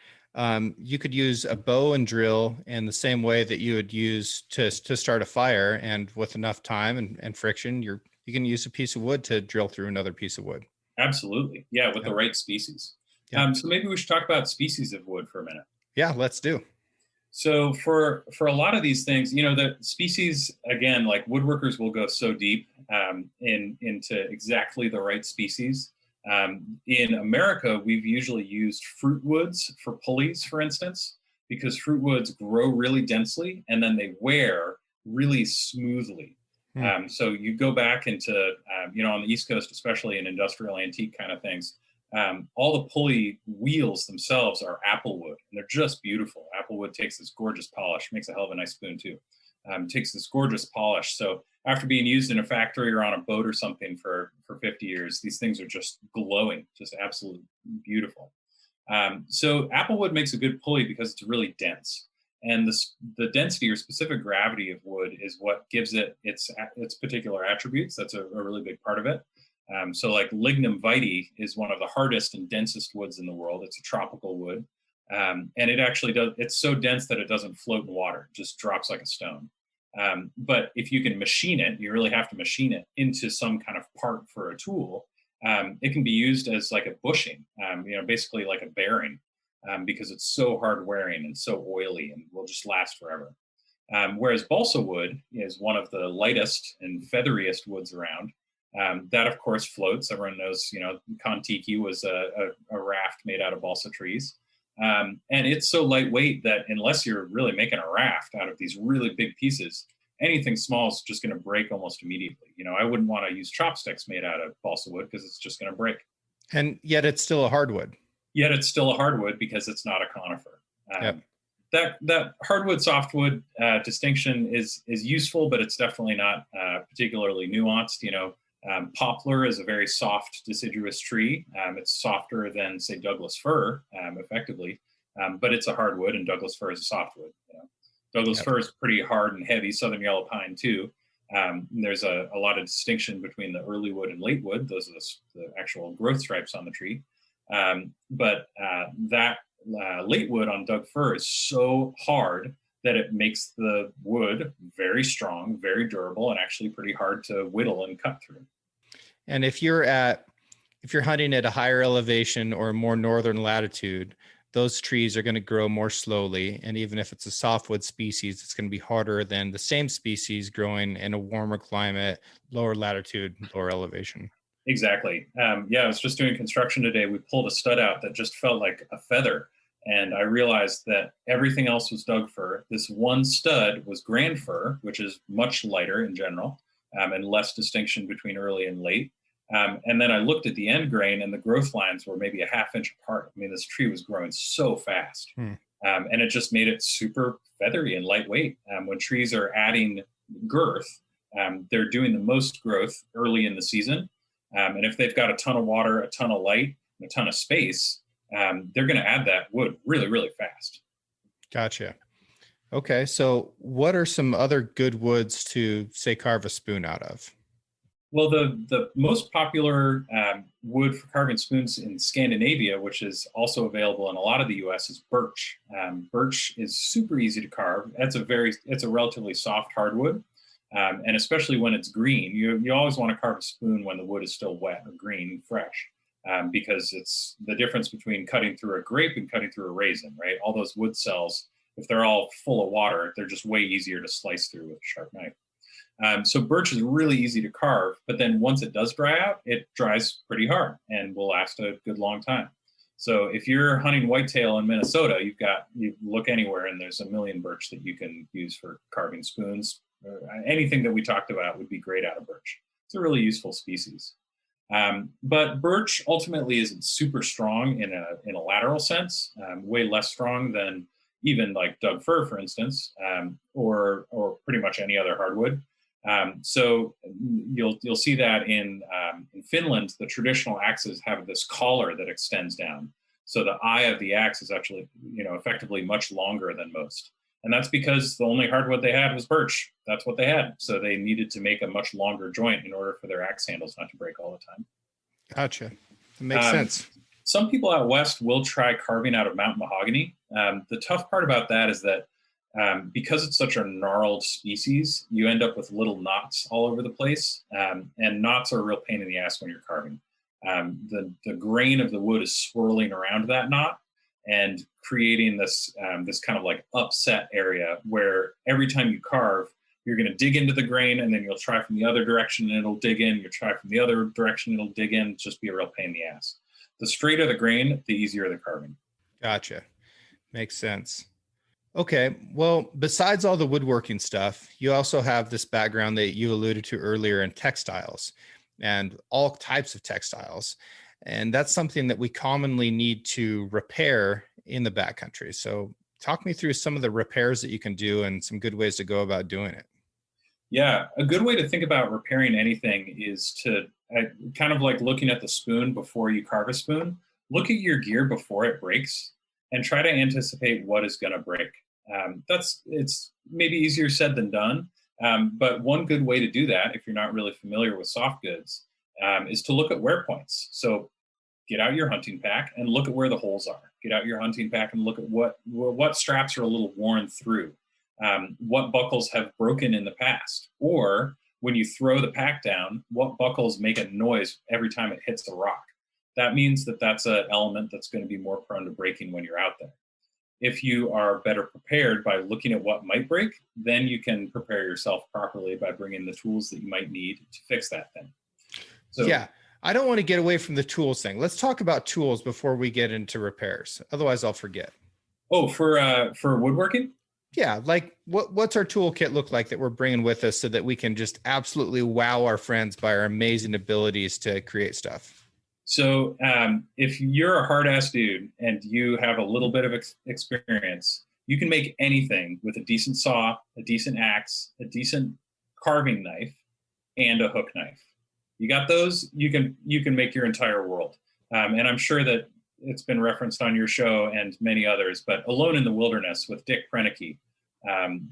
you could use a bow and drill in the same way that you would use to start a fire. And with enough time and friction, you can use a piece of wood to drill through another piece of wood. Absolutely. Yeah, with the right species. So maybe we should talk about species of wood for a minute. Yeah, let's do. So for a lot of these things, the species, again, like woodworkers will go so deep into exactly the right species. In America, we've usually used fruit woods for pulleys, for instance, because fruit woods grow really densely and then they wear really smoothly. So you go back into, on the East Coast, especially in industrial antique kind of things, all the pulley wheels themselves are applewood, and they're just beautiful. Applewood takes this gorgeous polish, makes a hell of a nice spoon too. Takes this gorgeous polish. So after being used in a factory or on a boat or something for 50 years, these things are just glowing, just absolutely beautiful. So applewood makes a good pulley because it's really dense. And the density or specific gravity of wood is what gives it its particular attributes. That's a really big part of it. So like lignum vitae is one of the hardest and densest woods in the world. It's a tropical wood. And it actually it's so dense that it doesn't float in water, it just drops like a stone. But if you can machine it, you really have to machine it into some kind of part for a tool. It can be used as like a bushing, basically like a bearing, because it's so hard wearing and so oily and will just last forever. Whereas balsa wood is one of the lightest and featheriest woods around. That, of course, floats. Everyone knows, Kon-Tiki was a raft made out of balsa trees. And it's so lightweight that unless you're really making a raft out of these really big pieces, anything small is just going to break almost immediately. I wouldn't want to use chopsticks made out of balsa wood because it's just going to break. And yet it's still a hardwood. Yet it's still a hardwood because it's not a conifer. That hardwood softwood distinction is useful, but it's definitely not particularly nuanced. Poplar is a very soft deciduous tree. It's softer than, say, Douglas fir, effectively, but it's a hardwood, and Douglas fir is a softwood. Douglas fir is pretty hard and heavy. Southern yellow pine too. There's a lot of distinction between the early wood and late wood. Those are the actual growth stripes on the tree. But that late wood on Doug fir is so hard that it makes the wood very strong, very durable, and actually pretty hard to whittle and cut through. And if you're hunting at a higher elevation or a more northern latitude, those trees are going to grow more slowly. And even if it's a softwood species, it's going to be harder than the same species growing in a warmer climate, lower latitude, lower elevation. Exactly. I was just doing construction today. We pulled a stud out that just felt like a feather. And I realized that everything else was Doug fir. This one stud was grand fir, which is much lighter in general, and less distinction between early and late. And then I looked at the end grain, and the growth lines were maybe a half inch apart. I mean, this tree was growing so fast. And it just made it super feathery and lightweight. When trees are adding girth, they're doing the most growth early in the season. And if they've got a ton of water, a ton of light, and a ton of space, they're going to add that wood really, really fast. Gotcha. Okay. So what are some other good woods to, say, carve a spoon out of? Well, the most popular wood for carving spoons in Scandinavia, which is also available in a lot of the U.S., is birch. Birch is super easy to carve. It's a relatively soft hardwood, and especially when it's green, you always want to carve a spoon when the wood is still wet or green, fresh, because it's the difference between cutting through a grape and cutting through a raisin, right? All those wood cells, if they're all full of water, they're just way easier to slice through with a sharp knife. So birch is really easy to carve, but then once it does dry out, it dries pretty hard and will last a good long time. So if you're hunting whitetail in Minnesota, you look anywhere and there's a million birch that you can use for carving spoons. Anything that we talked about would be great out of birch. It's a really useful species. But birch ultimately isn't super strong in a lateral sense, way less strong than even like Doug fir, for instance, or pretty much any other hardwood. So you'll see that in Finland, the traditional axes have this collar that extends down. So the eye of the axe is actually, effectively much longer than most. And that's because the only hardwood they had was birch. That's what they had. So they needed to make a much longer joint in order for their axe handles not to break all the time. Gotcha. That makes sense. Some people out west will try carving out of mountain mahogany. The tough part about that is that because it's such a gnarled species, you end up with little knots all over the place. And knots are a real pain in the ass when you're carving. The grain of the wood is swirling around that knot and creating this kind of like upset area where every time you carve, you're going to dig into the grain and then you'll try from the other direction and it'll dig in. You'll try from the other direction, it'll dig in. It's just be a real pain in the ass. The straighter the grain, the easier the carving. Gotcha. Makes sense. Okay. Well, besides all the woodworking stuff, you also have this background that you alluded to earlier in textiles and all types of textiles. And that's something that we commonly need to repair in the backcountry. So talk me through some of the repairs that you can do and some good ways to go about doing it. Yeah, a good way to think about repairing anything is to kind of like looking at the spoon before you carve a spoon. Look at your gear before it breaks and try to anticipate what is going to break. It's maybe easier said than done, but one good way to do that, if you're not really familiar with soft goods, is to look at wear points. So get out your hunting pack and look at where the holes are. Get out your hunting pack and look at what straps are a little worn through. What buckles have broken in the past, or when you throw the pack down, what buckles make a noise every time it hits the rock. That means that that's an element that's going to be more prone to breaking when you're out there. If you are better prepared by looking at what might break, then you can prepare yourself properly by bringing the tools that you might need to fix that thing. So, yeah, I don't want to get away from the tools thing. Let's talk about tools before we get into repairs. Otherwise, I'll forget. Oh, for woodworking? Yeah, like what's our toolkit look like that we're bringing with us so that we can just absolutely wow our friends by our amazing abilities to create stuff? So if you're a hard-ass dude and you have a little bit of experience, you can make anything with a decent saw, a decent axe, a decent carving knife, and a hook knife. You got those, you can make your entire world. And I'm sure that it's been referenced on your show and many others, but Alone in the Wilderness with Dick Prenneke,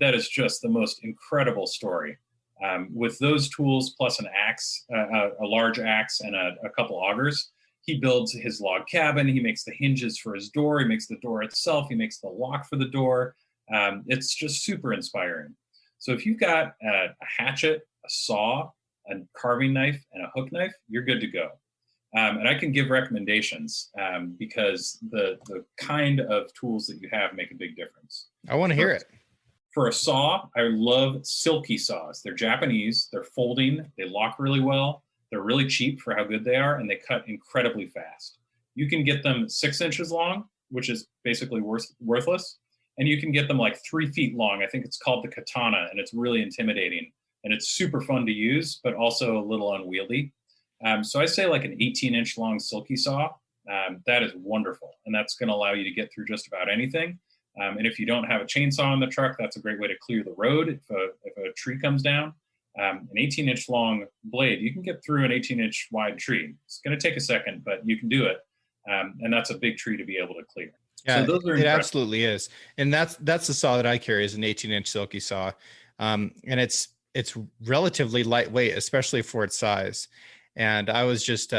that is just the most incredible story. With those tools plus an axe, a large axe and a couple augers, he builds his log cabin. He makes the hinges for his door. He makes the door itself. He makes the lock for the door. It's just super inspiring. So if you've got a hatchet, a saw, a carving knife, and a hook knife, you're good to go. And I can give recommendations because the kind of tools that you have make a big difference. I want to hear it. For a saw, I love silky saws. They're Japanese, they're folding, they lock really well, they're really cheap for how good they are, and they cut incredibly fast. You can get them 6 inches long, which is basically worthless, and you can get them like 3 feet long. I think it's called the katana, and it's really intimidating, and it's super fun to use, but also a little unwieldy. So I say like an 18-inch long silky saw. That is wonderful, and that's going to allow you to get through just about anything. And if you don't have a chainsaw in the truck, that's a great way to clear the road if a tree comes down. an 18-inch long blade, you can get through an 18-inch wide tree. It's going to take a second, but you can do it. And that's a big tree to be able to clear. So Yeah, those are it impressive. absolutely is. And that's the saw that I carry is an 18-inch silky saw. And it's relatively lightweight, especially for its size. And I was just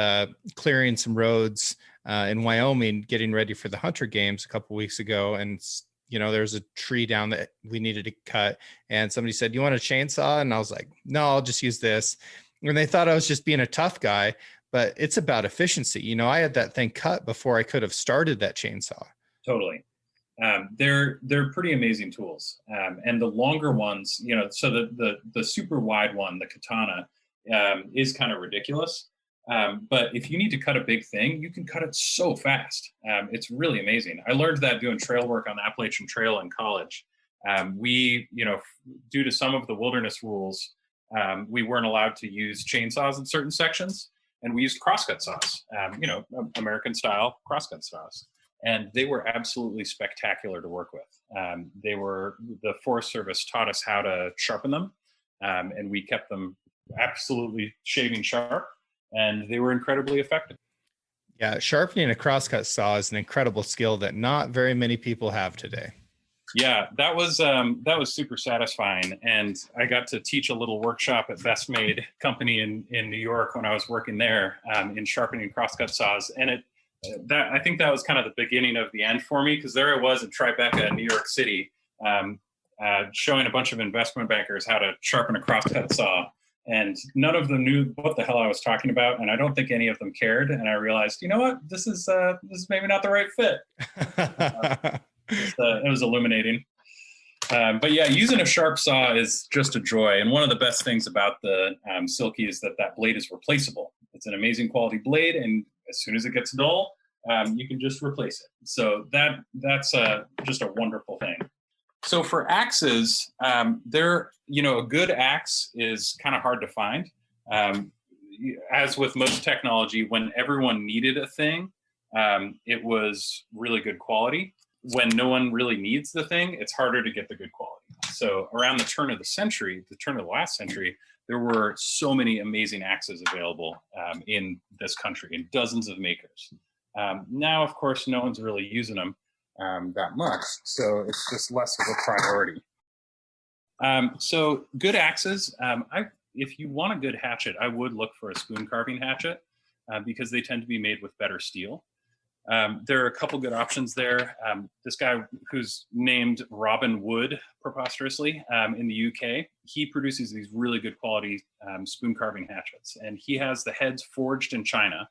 clearing some roads in Wyoming, getting ready for the Hunter Games a couple weeks ago. And, there's a tree down that we needed to cut. And somebody said, "You want a chainsaw?" And I was like, "No, I'll just use this." And they thought I was just being a tough guy, but it's about efficiency. I had that thing cut before I could have started that chainsaw. Totally. They're pretty amazing tools. And the longer ones, so the super wide one, the katana, is kind of ridiculous. But if you need to cut a big thing, you can cut it so fast. It's really amazing. I learned that doing trail work on the Appalachian Trail in college. We, due to some of the wilderness rules, we weren't allowed to use chainsaws in certain sections, and we used crosscut saws, American style crosscut saws. And they were absolutely spectacular to work with. The Forest Service taught us how to sharpen them, and we kept them absolutely shaving sharp, and they were incredibly effective. Yeah, sharpening a crosscut saw is an incredible skill that not very many people have today. Yeah, that was super satisfying, and I got to teach a little workshop at Best Made Company in New York when I was working there in sharpening crosscut saws, and I think that was kind of the beginning of the end for me, because there I was in Tribeca, New York City, showing a bunch of investment bankers how to sharpen a crosscut saw, and none of them knew what the hell I was talking about, and I don't think any of them cared. And I realized, you know what, this is maybe not the right fit. It was illuminating. But yeah, using a sharp saw is just a joy. And one of the best things about the Silky is that blade is replaceable. It's an amazing quality blade, and as soon as it gets dull, you can just replace it. So that's just a wonderful thing. So for axes, a good axe is kind of hard to find. As with most technology, when everyone needed a thing, it was really good quality. When no one really needs the thing, it's harder to get the good quality. So around the turn of the last century, there were so many amazing axes available in this country, in dozens of makers. Now, of course, no one's really using them that much, so it's just less of a priority. So good axes, if you want a good hatchet, I would look for a spoon carving hatchet because they tend to be made with better steel. There are a couple good options there. This guy who's named Robin Wood, preposterously, in the UK, he produces these really good quality spoon carving hatchets, and he has the heads forged in China,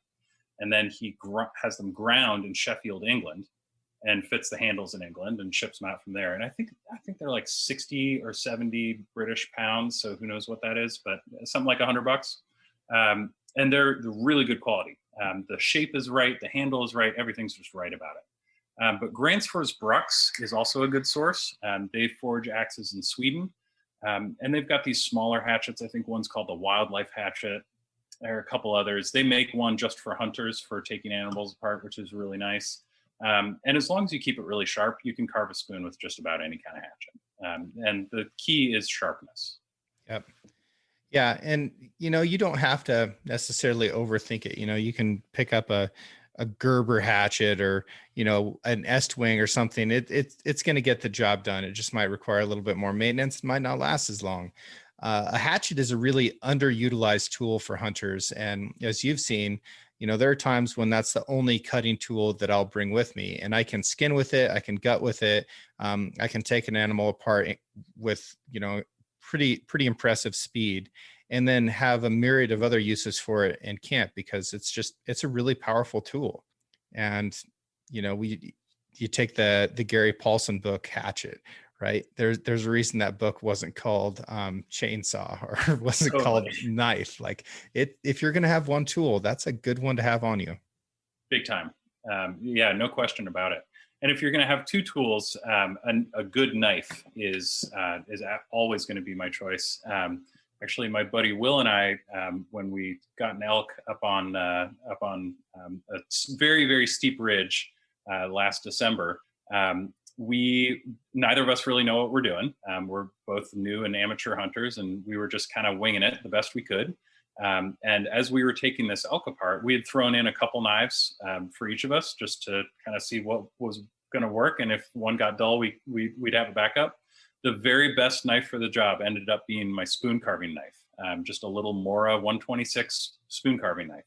and then he has them ground in Sheffield, England, and fits the handles in England and ships them out from there. And I think they're like 60 or 70 British pounds, so who knows what that is, but something like $100. And they're really good quality. The shape is right, the handle is right, everything's just right about it. But Gransfors Bruks is also a good source. They forge axes in Sweden. And they've got these smaller hatchets. I think one's called the Wildlife Hatchet. There are a couple others. They make one just for hunters for taking animals apart, which is really nice. And as long as you keep it really sharp, you can carve a spoon with just about any kind of hatchet. And the key is sharpness. Yep. Yeah. And, you don't have to necessarily overthink it. You can pick up a Gerber hatchet or, an Estwing or something. It's going to get the job done. It just might require a little bit more maintenance. It might not last as long. A hatchet is a really underutilized tool for hunters. And as you've seen, there are times when that's the only cutting tool that I'll bring with me, and I can skin with it. I can gut with it. I can take an animal apart with, pretty impressive speed, and then have a myriad of other uses for it in camp, because it's a really powerful tool. And, you take the Gary Paulson book, Hatchet, right? There's a reason that book wasn't called Chainsaw or wasn't called Knife. Like if you're going to have one tool, that's a good one to have on you. Big time. Yeah, no question about it. And if you're going to have two tools, a good knife is always going to be my choice. Actually, my buddy Will and I, when we got an elk up on a very, very steep ridge last December, Neither of us really know what we're doing. We're both new and amateur hunters, and we were just kind of winging it the best we could. And as we were taking this elk apart, we had thrown in a couple knives for each of us just to kind of see what was going to work. And if one got dull, we'd have a backup. The very best knife for the job ended up being my spoon carving knife, just a little Mora 126 spoon carving knife,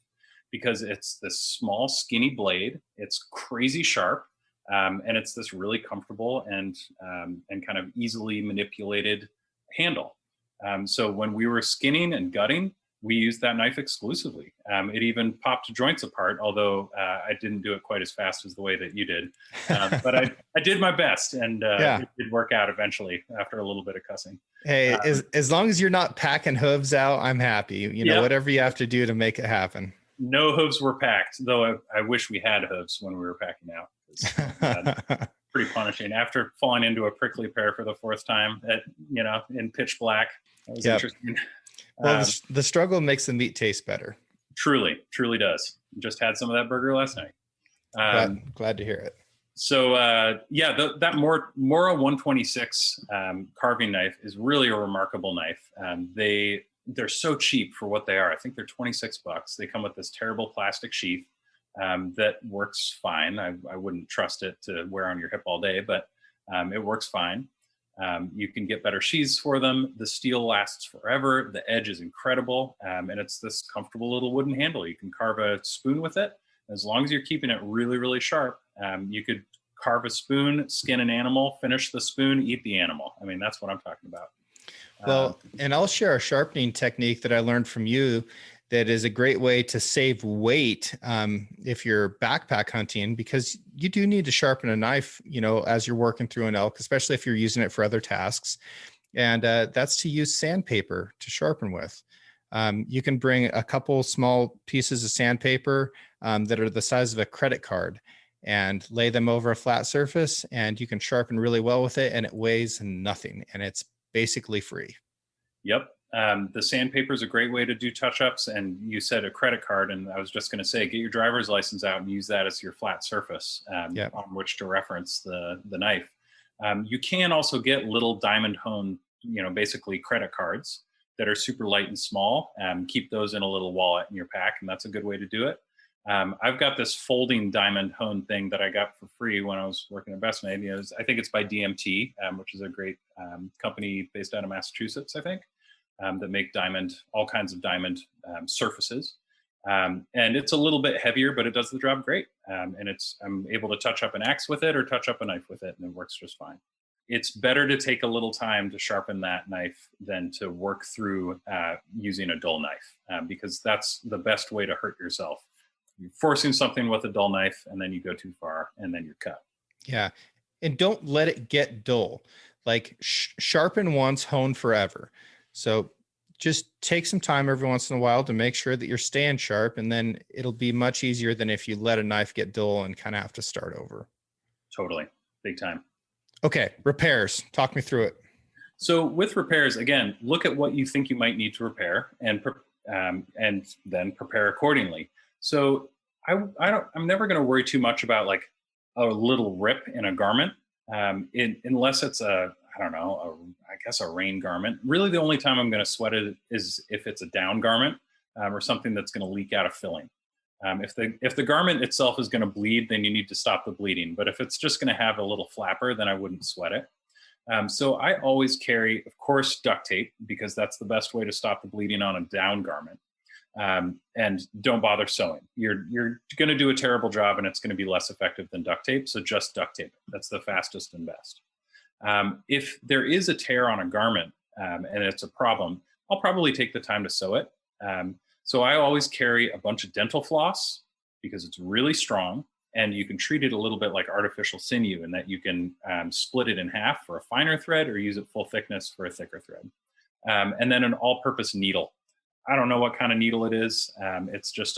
because it's this small, skinny blade. It's crazy sharp, and it's this really comfortable and kind of easily manipulated handle. So when we were skinning and gutting, we used that knife exclusively. It even popped joints apart, although I didn't do it quite as fast as the way that you did. But I did my best, and it did work out eventually after a little bit of cussing. Hey, as long as you're not packing hooves out, I'm happy. You know, whatever you have to do to make it happen. No hooves were packed, though I wish we had hooves when we were packing out. Pretty punishing. After falling into a prickly pear for the fourth time in pitch black, that was interesting. Well, the struggle makes the meat taste better. Truly does. Just had some of that burger last night. Glad to hear it. So that Mora 126 carving knife is really a remarkable knife. They're so cheap for what they are. I think they're $26. They come with this terrible plastic sheath that works fine. I wouldn't trust it to wear on your hip all day, but it works fine. You can get better sheaths for them. The steel lasts forever. The edge is incredible. And it's this comfortable little wooden handle. You can carve a spoon with it. As long as you're keeping it really, really sharp, you could carve a spoon, skin an animal, finish the spoon, eat the animal. I mean, that's what I'm talking about. Well, and I'll share a sharpening technique that I learned from you that is a great way to save weight if you're backpack hunting, because you do need to sharpen a knife, as you're working through an elk, especially if you're using it for other tasks. And that's to use sandpaper to sharpen with. You can bring a couple small pieces of sandpaper that are the size of a credit card and lay them over a flat surface, and you can sharpen really well with it, and it weighs nothing, and it's basically free. Yep. The sandpaper is a great way to do touch-ups, and you said a credit card, and I was just going to say, get your driver's license out and use that as your flat surface on which to reference the knife. You can also get little diamond hone, basically credit cards that are super light and small. Keep those in a little wallet in your pack, and that's a good way to do it. I've got this folding diamond hone thing that I got for free when I was working at Best Made. I think it's by DMT, which is a great company based out of Massachusetts, I think. That make all kinds of diamond surfaces. And it's a little bit heavier, but it does the job great. And I'm able to touch up an axe with it or touch up a knife with it, and it works just fine. It's better to take a little time to sharpen that knife than to work through using a dull knife, because that's the best way to hurt yourself. You're forcing something with a dull knife, and then you go too far, and then you're cut. Yeah. And don't let it get dull. Like sharpen once, hone forever. So just take some time every once in a while to make sure that you're staying sharp, and then it'll be much easier than if you let a knife get dull and kind of have to start over. Totally. Big time. Okay. Repairs. Talk me through it. So with repairs, again, look at what you think you might need to repair and then prepare accordingly. So I'm never going to worry too much about like a little rip in a garment, unless it's I guess a rain garment. Really, the only time I'm going to sweat it is if it's a down garment or something that's going to leak out of filling. If the garment itself is going to bleed, then you need to stop the bleeding. But if it's just going to have a little flapper, then I wouldn't sweat it. So I always carry, of course, duct tape, because that's the best way to stop the bleeding on a down garment. And don't bother sewing. You're going to do a terrible job, and it's going to be less effective than duct tape. So just duct tape. That's the fastest and best. If there is a tear on a garment and it's a problem, I'll probably take the time to sew it. So I always carry a bunch of dental floss because it's really strong, and you can treat it a little bit like artificial sinew in that you can split it in half for a finer thread or use it full thickness for a thicker thread. And then an all-purpose needle. I don't know what kind of needle it is. It's just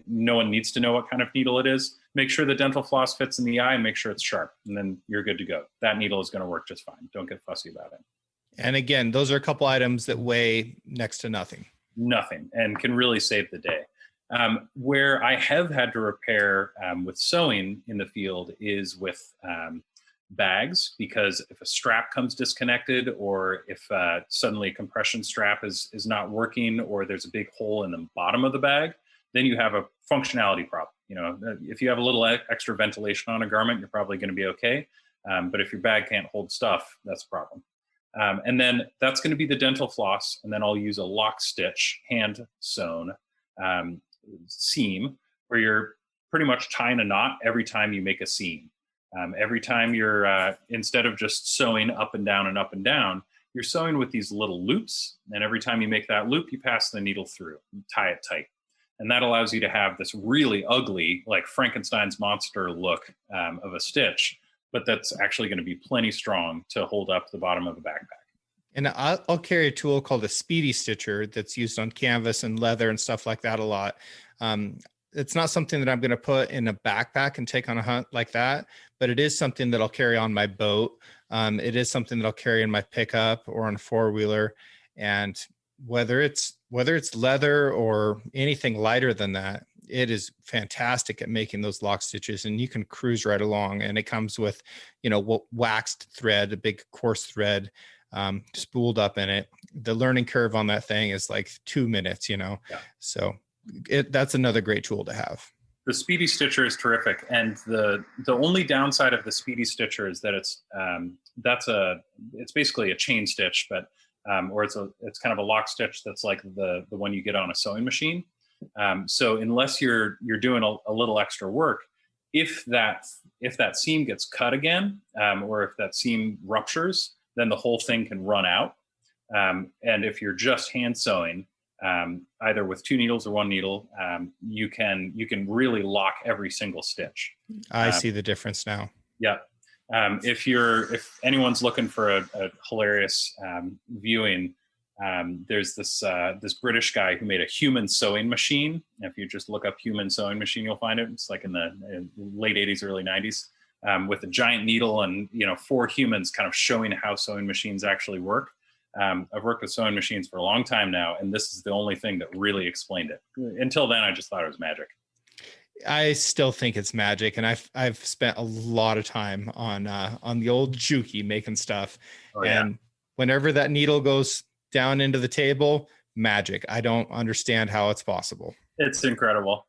no one needs to know what kind of needle it is. Make sure the dental floss fits in the eye and make sure it's sharp, and then you're good to go. That needle is going to work just fine. Don't get fussy about it. And again, those are a couple items that weigh next to nothing. Nothing, and can really save the day. Where I have had to repair with sewing in the field is with bags, because if a strap comes disconnected, or if suddenly a compression strap is not working, or there's a big hole in the bottom of the bag, then you have a functionality problem. If you have a little extra ventilation on a garment, you're probably going to be okay. But if your bag can't hold stuff, that's a problem. And then that's going to be the dental floss. And then I'll use a lock stitch, hand sewn seam, where you're pretty much tying a knot every time you make a seam. Every time you're, instead of just sewing up and down and up and down, you're sewing with these little loops. And every time you make that loop, you pass the needle through, tie it tight. And that allows you to have this really ugly, like Frankenstein's monster look of a stitch, but that's actually going to be plenty strong to hold up the bottom of a backpack. And I'll carry a tool called a speedy stitcher that's used on canvas and leather and stuff like that a lot. It's not something that I'm going to put in a backpack and take on a hunt like that, but it is something that I'll carry on my boat. It is something that I'll carry in my pickup or on a four-wheeler. And whether it's leather or anything lighter than that, it is fantastic at making those lock stitches, and you can cruise right along. And it comes with, waxed thread, a big coarse thread, spooled up in it. The learning curve on that thing is like 2 minutes, Yeah. So that's another great tool to have. The Speedy Stitcher is terrific, and the only downside of the Speedy Stitcher is that it's basically a chain stitch, but or it's kind of a lock stitch that's like the one you get on a sewing machine. So unless you're doing a little extra work, if that seam gets cut again, or if that seam ruptures, then the whole thing can run out. And if you're just hand sewing, either with 2 needles or 1 needle, you can really lock every single stitch. I see the difference now. Yeah. If anyone's looking for a hilarious viewing, there's this British guy who made a human sewing machine. If you just look up human sewing machine, you'll find it. It's like in the late 80s, early 90s, with a giant needle and 4 humans kind of showing how sewing machines actually work. I've worked with sewing machines for a long time now, and this is the only thing that really explained it. Until then, I just thought it was magic. I still think it's magic, and I've spent a lot of time on the old Juki making stuff. Oh, yeah. And whenever that needle goes down into the table, magic. I don't understand how it's possible. It's incredible.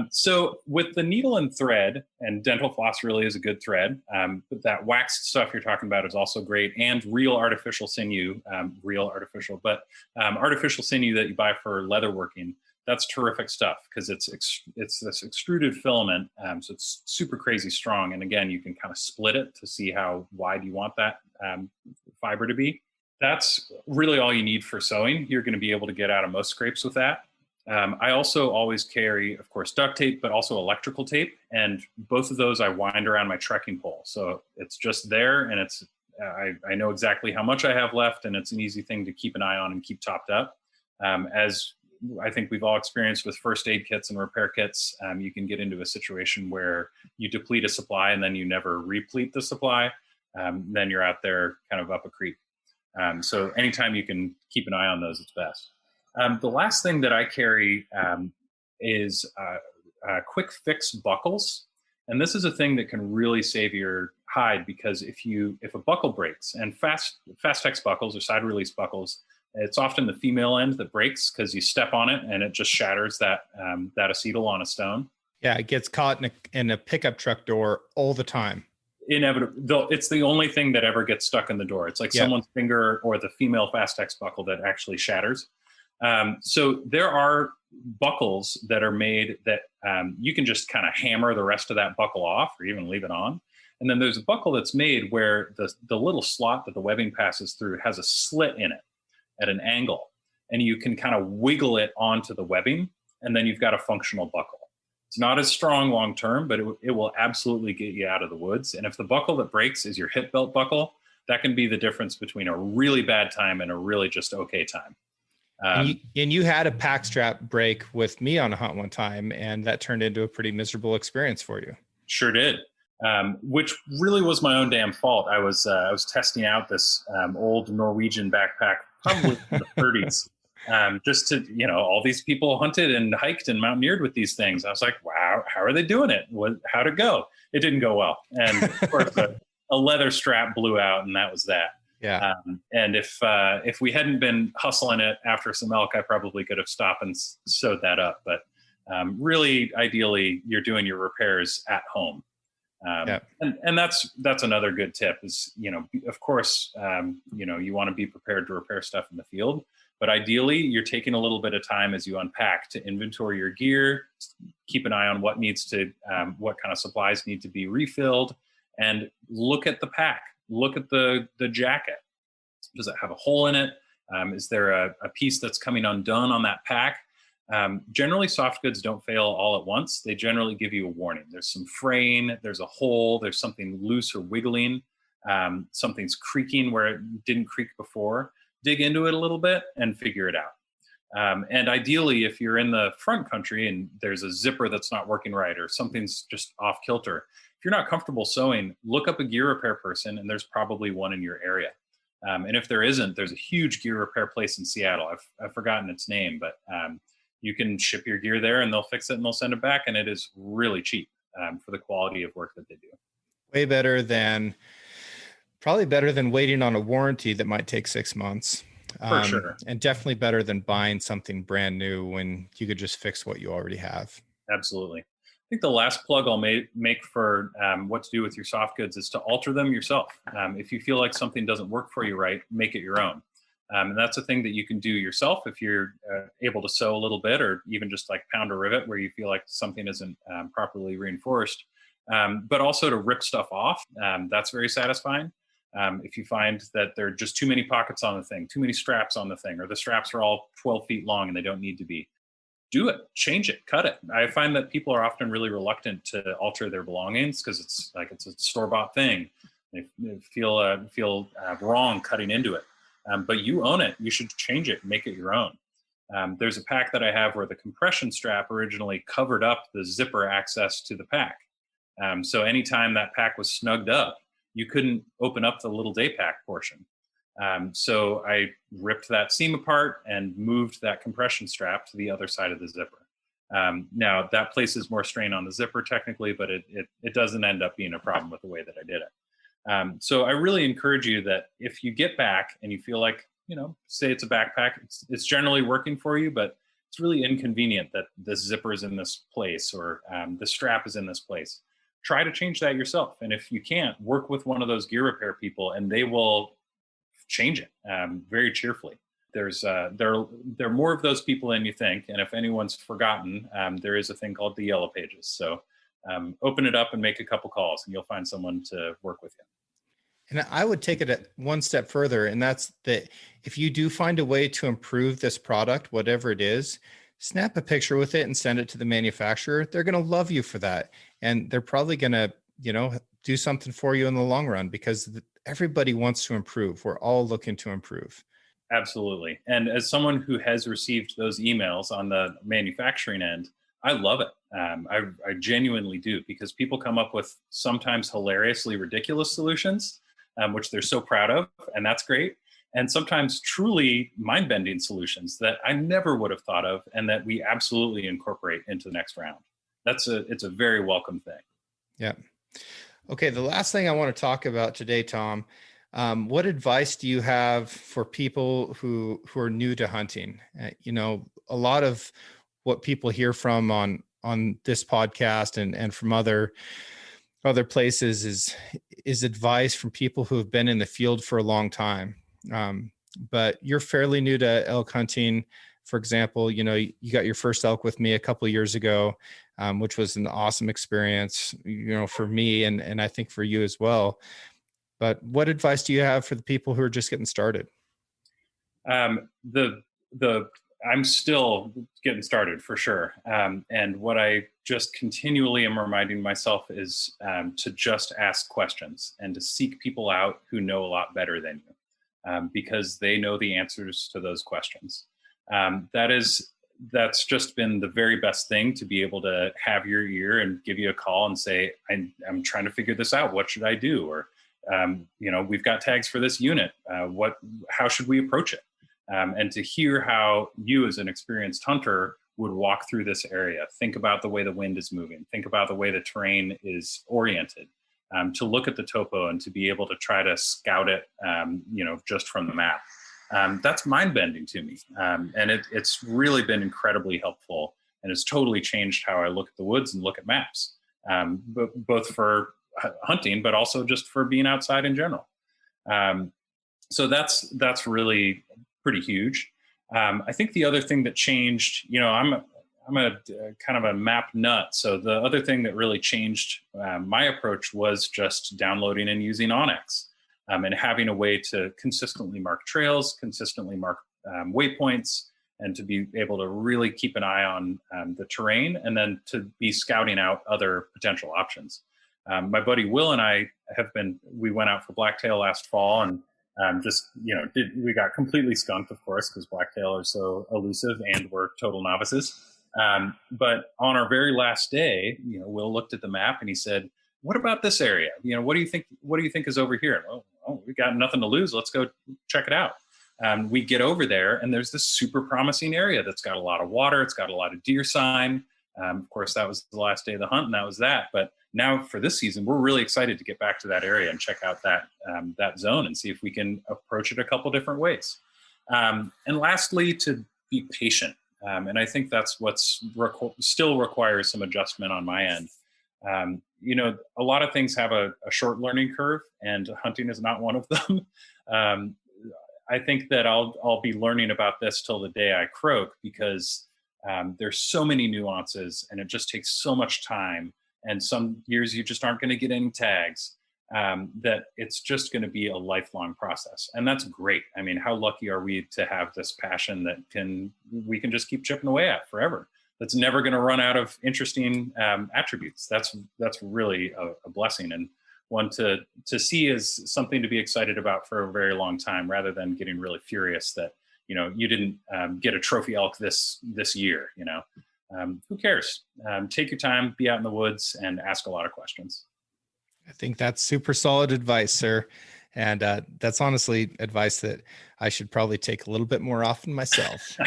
So with the needle and thread, and dental floss really is a good thread, but that waxed stuff you're talking about is also great, and real artificial sinew, artificial sinew that you buy for leather working, that's terrific stuff, because it's this extruded filament, so it's super crazy strong. And again, you can kind of split it to see how wide you want that fiber to be. That's really all you need for sewing. You're going to be able to get out of most scrapes with that. I also always carry, of course, duct tape, but also electrical tape. And both of those I wind around my trekking pole. So it's just there, and I know exactly how much I have left, and it's an easy thing to keep an eye on and keep topped up. As I think we've all experienced with first aid kits and repair kits, you can get into a situation where you deplete a supply and then you never replete the supply. Then you're out there kind of up a creek. So anytime you can keep an eye on those, it's best. The last thing that I carry is quick fix buckles. And this is a thing that can really save your hide, because if a buckle breaks, and Fastex buckles or side release buckles, it's often the female end that breaks because you step on it and it just shatters that acetal on a stone. Yeah, it gets caught in a pickup truck door all the time. Inevitable. It's the only thing that ever gets stuck in the door. It's like someone's finger or the female Fastex buckle that actually shatters. So there are buckles that are made that you can just kind of hammer the rest of that buckle off, or even leave it on. And then there's a buckle that's made where the little slot that the webbing passes through has a slit in it at an angle, and you can kind of wiggle it onto the webbing, and then you've got a functional buckle. It's not as strong long term, but it will absolutely get you out of the woods. And if the buckle that breaks is your hip belt buckle, that can be the difference between a really bad time and a really just okay time. And you had a pack strap break with me on a hunt one time, and that turned into a pretty miserable experience for you. Sure did. Which really was my own damn fault. I was testing out this old Norwegian backpack, probably in the 30s, just to, all these people hunted and hiked and mountaineered with these things. I was like, wow, how are they doing it? How'd it go? It didn't go well. And of course, a leather strap blew out, and that was that. Yeah. And if we hadn't been hustling it after some elk, I probably could have stopped and sewed that up. But really, ideally, you're doing your repairs at home. Yeah. And that's another good tip is, of course, you want to be prepared to repair stuff in the field, but ideally you're taking a little bit of time as you unpack to inventory your gear, keep an eye on what kind of supplies need to be refilled, and look at the pack, look at the jacket. Does it have a hole in it? Is there a piece that's coming undone on that pack? Generally, soft goods don't fail all at once. They generally give you a warning. There's some fraying, there's a hole, there's something loose or wiggling, something's creaking where it didn't creak before. Dig into it a little bit and figure it out. And ideally, if you're in the front country and there's a zipper that's not working right or something's just off kilter, if you're not comfortable sewing, look up a gear repair person, and there's probably one in your area. And if there isn't, there's a huge gear repair place in Seattle. I've forgotten its name, but you can ship your gear there and they'll fix it and they'll send it back. And it is really cheap for the quality of work that they do. Way better than, probably better than waiting on a warranty that might take 6 months. For sure. And definitely better than buying something brand new when you could just fix what you already have. Absolutely. I think the last plug I'll make for what to do with your soft goods is to alter them yourself. If you feel like something doesn't work for you right, make it your own. And that's a thing that you can do yourself if you're able to sew a little bit, or even just like pound a rivet where you feel like something isn't properly reinforced. But also to rip stuff off. That's very satisfying. If you find that there are just too many pockets on the thing, too many straps on the thing, or the straps are all 12 feet long and they don't need to be, do it, change it, cut it. I find that people are often really reluctant to alter their belongings because it's a store-bought thing. They feel wrong cutting into it. But you own it. You should change it, make it your own. There's a pack that I have where the compression strap originally covered up the zipper access to the pack. So anytime that pack was snugged up, you couldn't open up the little day pack portion. So I ripped that seam apart and moved that compression strap to the other side of the zipper. Now that places more strain on the zipper technically, but it doesn't end up being a problem with the way that I did it. So I really encourage you that if you get back and you feel like, say it's a backpack, it's generally working for you, but it's really inconvenient that the zipper is in this place or the strap is in this place. Try to change that yourself. And if you can't, work with one of those gear repair people and they will change it very cheerfully. There are more of those people than you think. And if anyone's forgotten, there is a thing called the Yellow Pages. So open it up and make a couple calls and you'll find someone to work with you. And I would take it one step further. And that's that if you do find a way to improve this product, whatever it is, snap a picture with it and send it to the manufacturer. They're going to love you for that. And they're probably going to, do something for you in the long run because everybody wants to improve. We're all looking to improve. Absolutely. And as someone who has received those emails on the manufacturing end, I love it. I genuinely do, because people come up with sometimes hilariously ridiculous solutions, which they're so proud of, and that's great. And sometimes truly mind-bending solutions that I never would have thought of and that we absolutely incorporate into the next round. It's a very welcome thing. Yeah. Okay. The last thing I want to talk about today, Tom, what advice do you have for people who are new to hunting? A lot of what people hear from on this podcast and from other places is advice from people who have been in the field for a long time. But you're fairly new to elk hunting. For example, you got your first elk with me a couple of years ago, which was an awesome experience, for me and I think for you as well. But what advice do you have for the people who are just getting started? I'm still getting started for sure. And what I just continually am reminding myself is to just ask questions and to seek people out who know a lot better than you, because they know the answers to those questions. That's just been the very best thing, to be able to have your ear and give you a call and say, I'm trying to figure this out. What should I do? Or, we've got tags for this unit. How should we approach it? And to hear how you as an experienced hunter would walk through this area, think about the way the wind is moving, think about the way the terrain is oriented, to look at the topo and to be able to try to scout it, just from the map. That's mind-bending to me. And it's really been incredibly helpful, and it's totally changed how I look at the woods and look at maps, both for hunting, but also just for being outside in general. So that's really pretty huge. I think the other thing that changed, I'm a kind of a map nut. So the other thing that really changed my approach was just downloading and using Onyx, and having a way to consistently mark trails, consistently mark waypoints, and to be able to really keep an eye on the terrain, and then to be scouting out other potential options. My buddy Will and I we went out for blacktail last fall, and we got completely skunked, of course, because blacktail are so elusive and we're total novices. But on our very last day, Will looked at the map and he said, "What about this area? What do you think is over here?" Oh, we got nothing to lose. Let's go check it out. We get over there, and there's this super promising area that's got a lot of water. It's got a lot of deer sign. Of course, that was the last day of the hunt, and that was that. But now for this season, we're really excited to get back to that area and check out that zone and see if we can approach it a couple different ways. And lastly, to be patient. And I think that's what's still requires some adjustment on my end. A lot of things have a short learning curve, and hunting is not one of them. I think that I'll be learning about this till the day I croak, because there's so many nuances, and it just takes so much time. And some years you just aren't going to get any tags, that it's just going to be a lifelong process. And that's great. I mean, how lucky are we to have this passion that we can just keep chipping away at forever? That's never going to run out of interesting attributes. That's really a blessing, and one to see as something to be excited about for a very long time, rather than getting really furious that you didn't get a trophy elk this year. Who cares? Take your time, be out in the woods, and ask a lot of questions. I think that's super solid advice, sir. And that's honestly advice that I should probably take a little bit more often myself.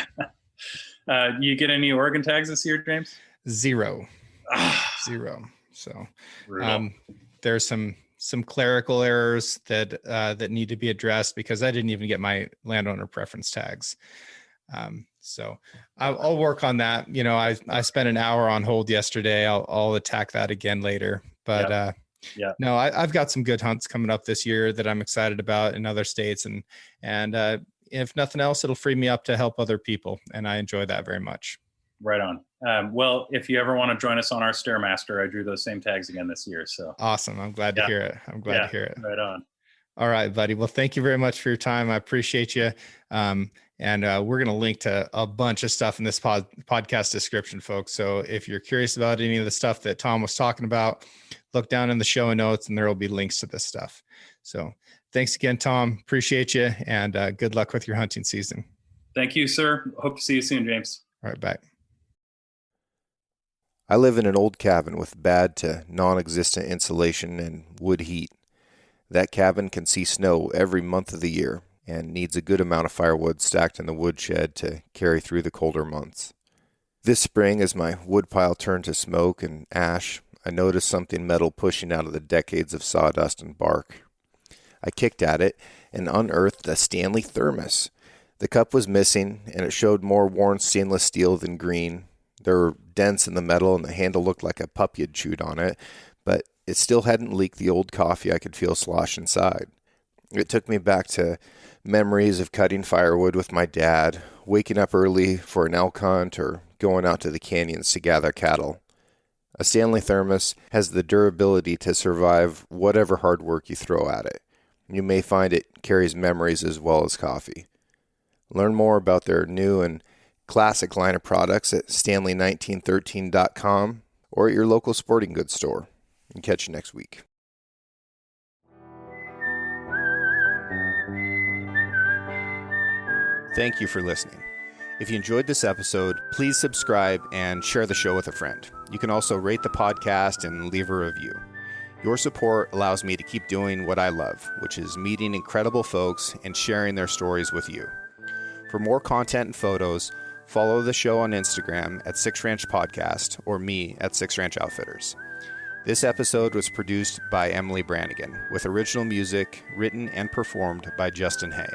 You get any Oregon tags this year, James? Zero. So there's some clerical errors that need to be addressed, because I didn't even get my landowner preference tags. So I'll work on that. I spent an hour on hold yesterday. I'll attack that again later. But no, I've got some good hunts coming up this year that I'm excited about in other states, and if nothing else, it'll free me up to help other people, and I enjoy that very much. Right on. Well, if you ever want to join us on our Stairmaster, I drew those same tags again this year. So awesome. I'm glad to hear it. To hear it. Right on. All right, buddy. Well, thank you very much for your time. I appreciate you. And we're going to link to a bunch of stuff in this podcast description, folks. So if you're curious about any of the stuff that Tom was talking about, look down in the show notes, and there will be links to this stuff. So thanks again, Tom. Appreciate you, and good luck with your hunting season. Thank you, sir. Hope to see you soon, James. All right, bye. I live in an old cabin with bad to non-existent insulation and wood heat. That cabin can see snow every month of the year and needs a good amount of firewood stacked in the woodshed to carry through the colder months. This spring, as my woodpile turned to smoke and ash, I noticed something metal pushing out of the decades of sawdust and bark. I kicked at it and unearthed a Stanley thermos. The cup was missing, and it showed more worn stainless steel than green. There were dents in the metal, and the handle looked like a puppy had chewed on it, but it still hadn't leaked the old coffee I could feel slosh inside. It took me back to memories of cutting firewood with my dad, waking up early for an elk hunt, or going out to the canyons to gather cattle. A Stanley thermos has the durability to survive whatever hard work you throw at it. You may find it carries memories as well as coffee. Learn more about their new and classic line of products at stanley1913.com or at your local sporting goods store. And catch you next week. Thank you for listening. If you enjoyed this episode, please subscribe and share the show with a friend. You can also rate the podcast and leave a review. Your support allows me to keep doing what I love, which is meeting incredible folks and sharing their stories with you. For more content and photos, follow the show on Instagram at 6 Ranch Podcast or me at 6 Ranch Outfitters. This episode was produced by Emily Brannigan, with original music written and performed by Justin Hay.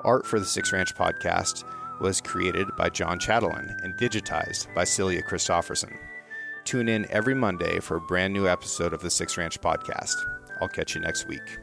Art for the Six Ranch Podcast was created by John Chatelain and digitized by Celia Christofferson. Tune in every Monday for a brand new episode of the Six Ranch Podcast. I'll catch you next week.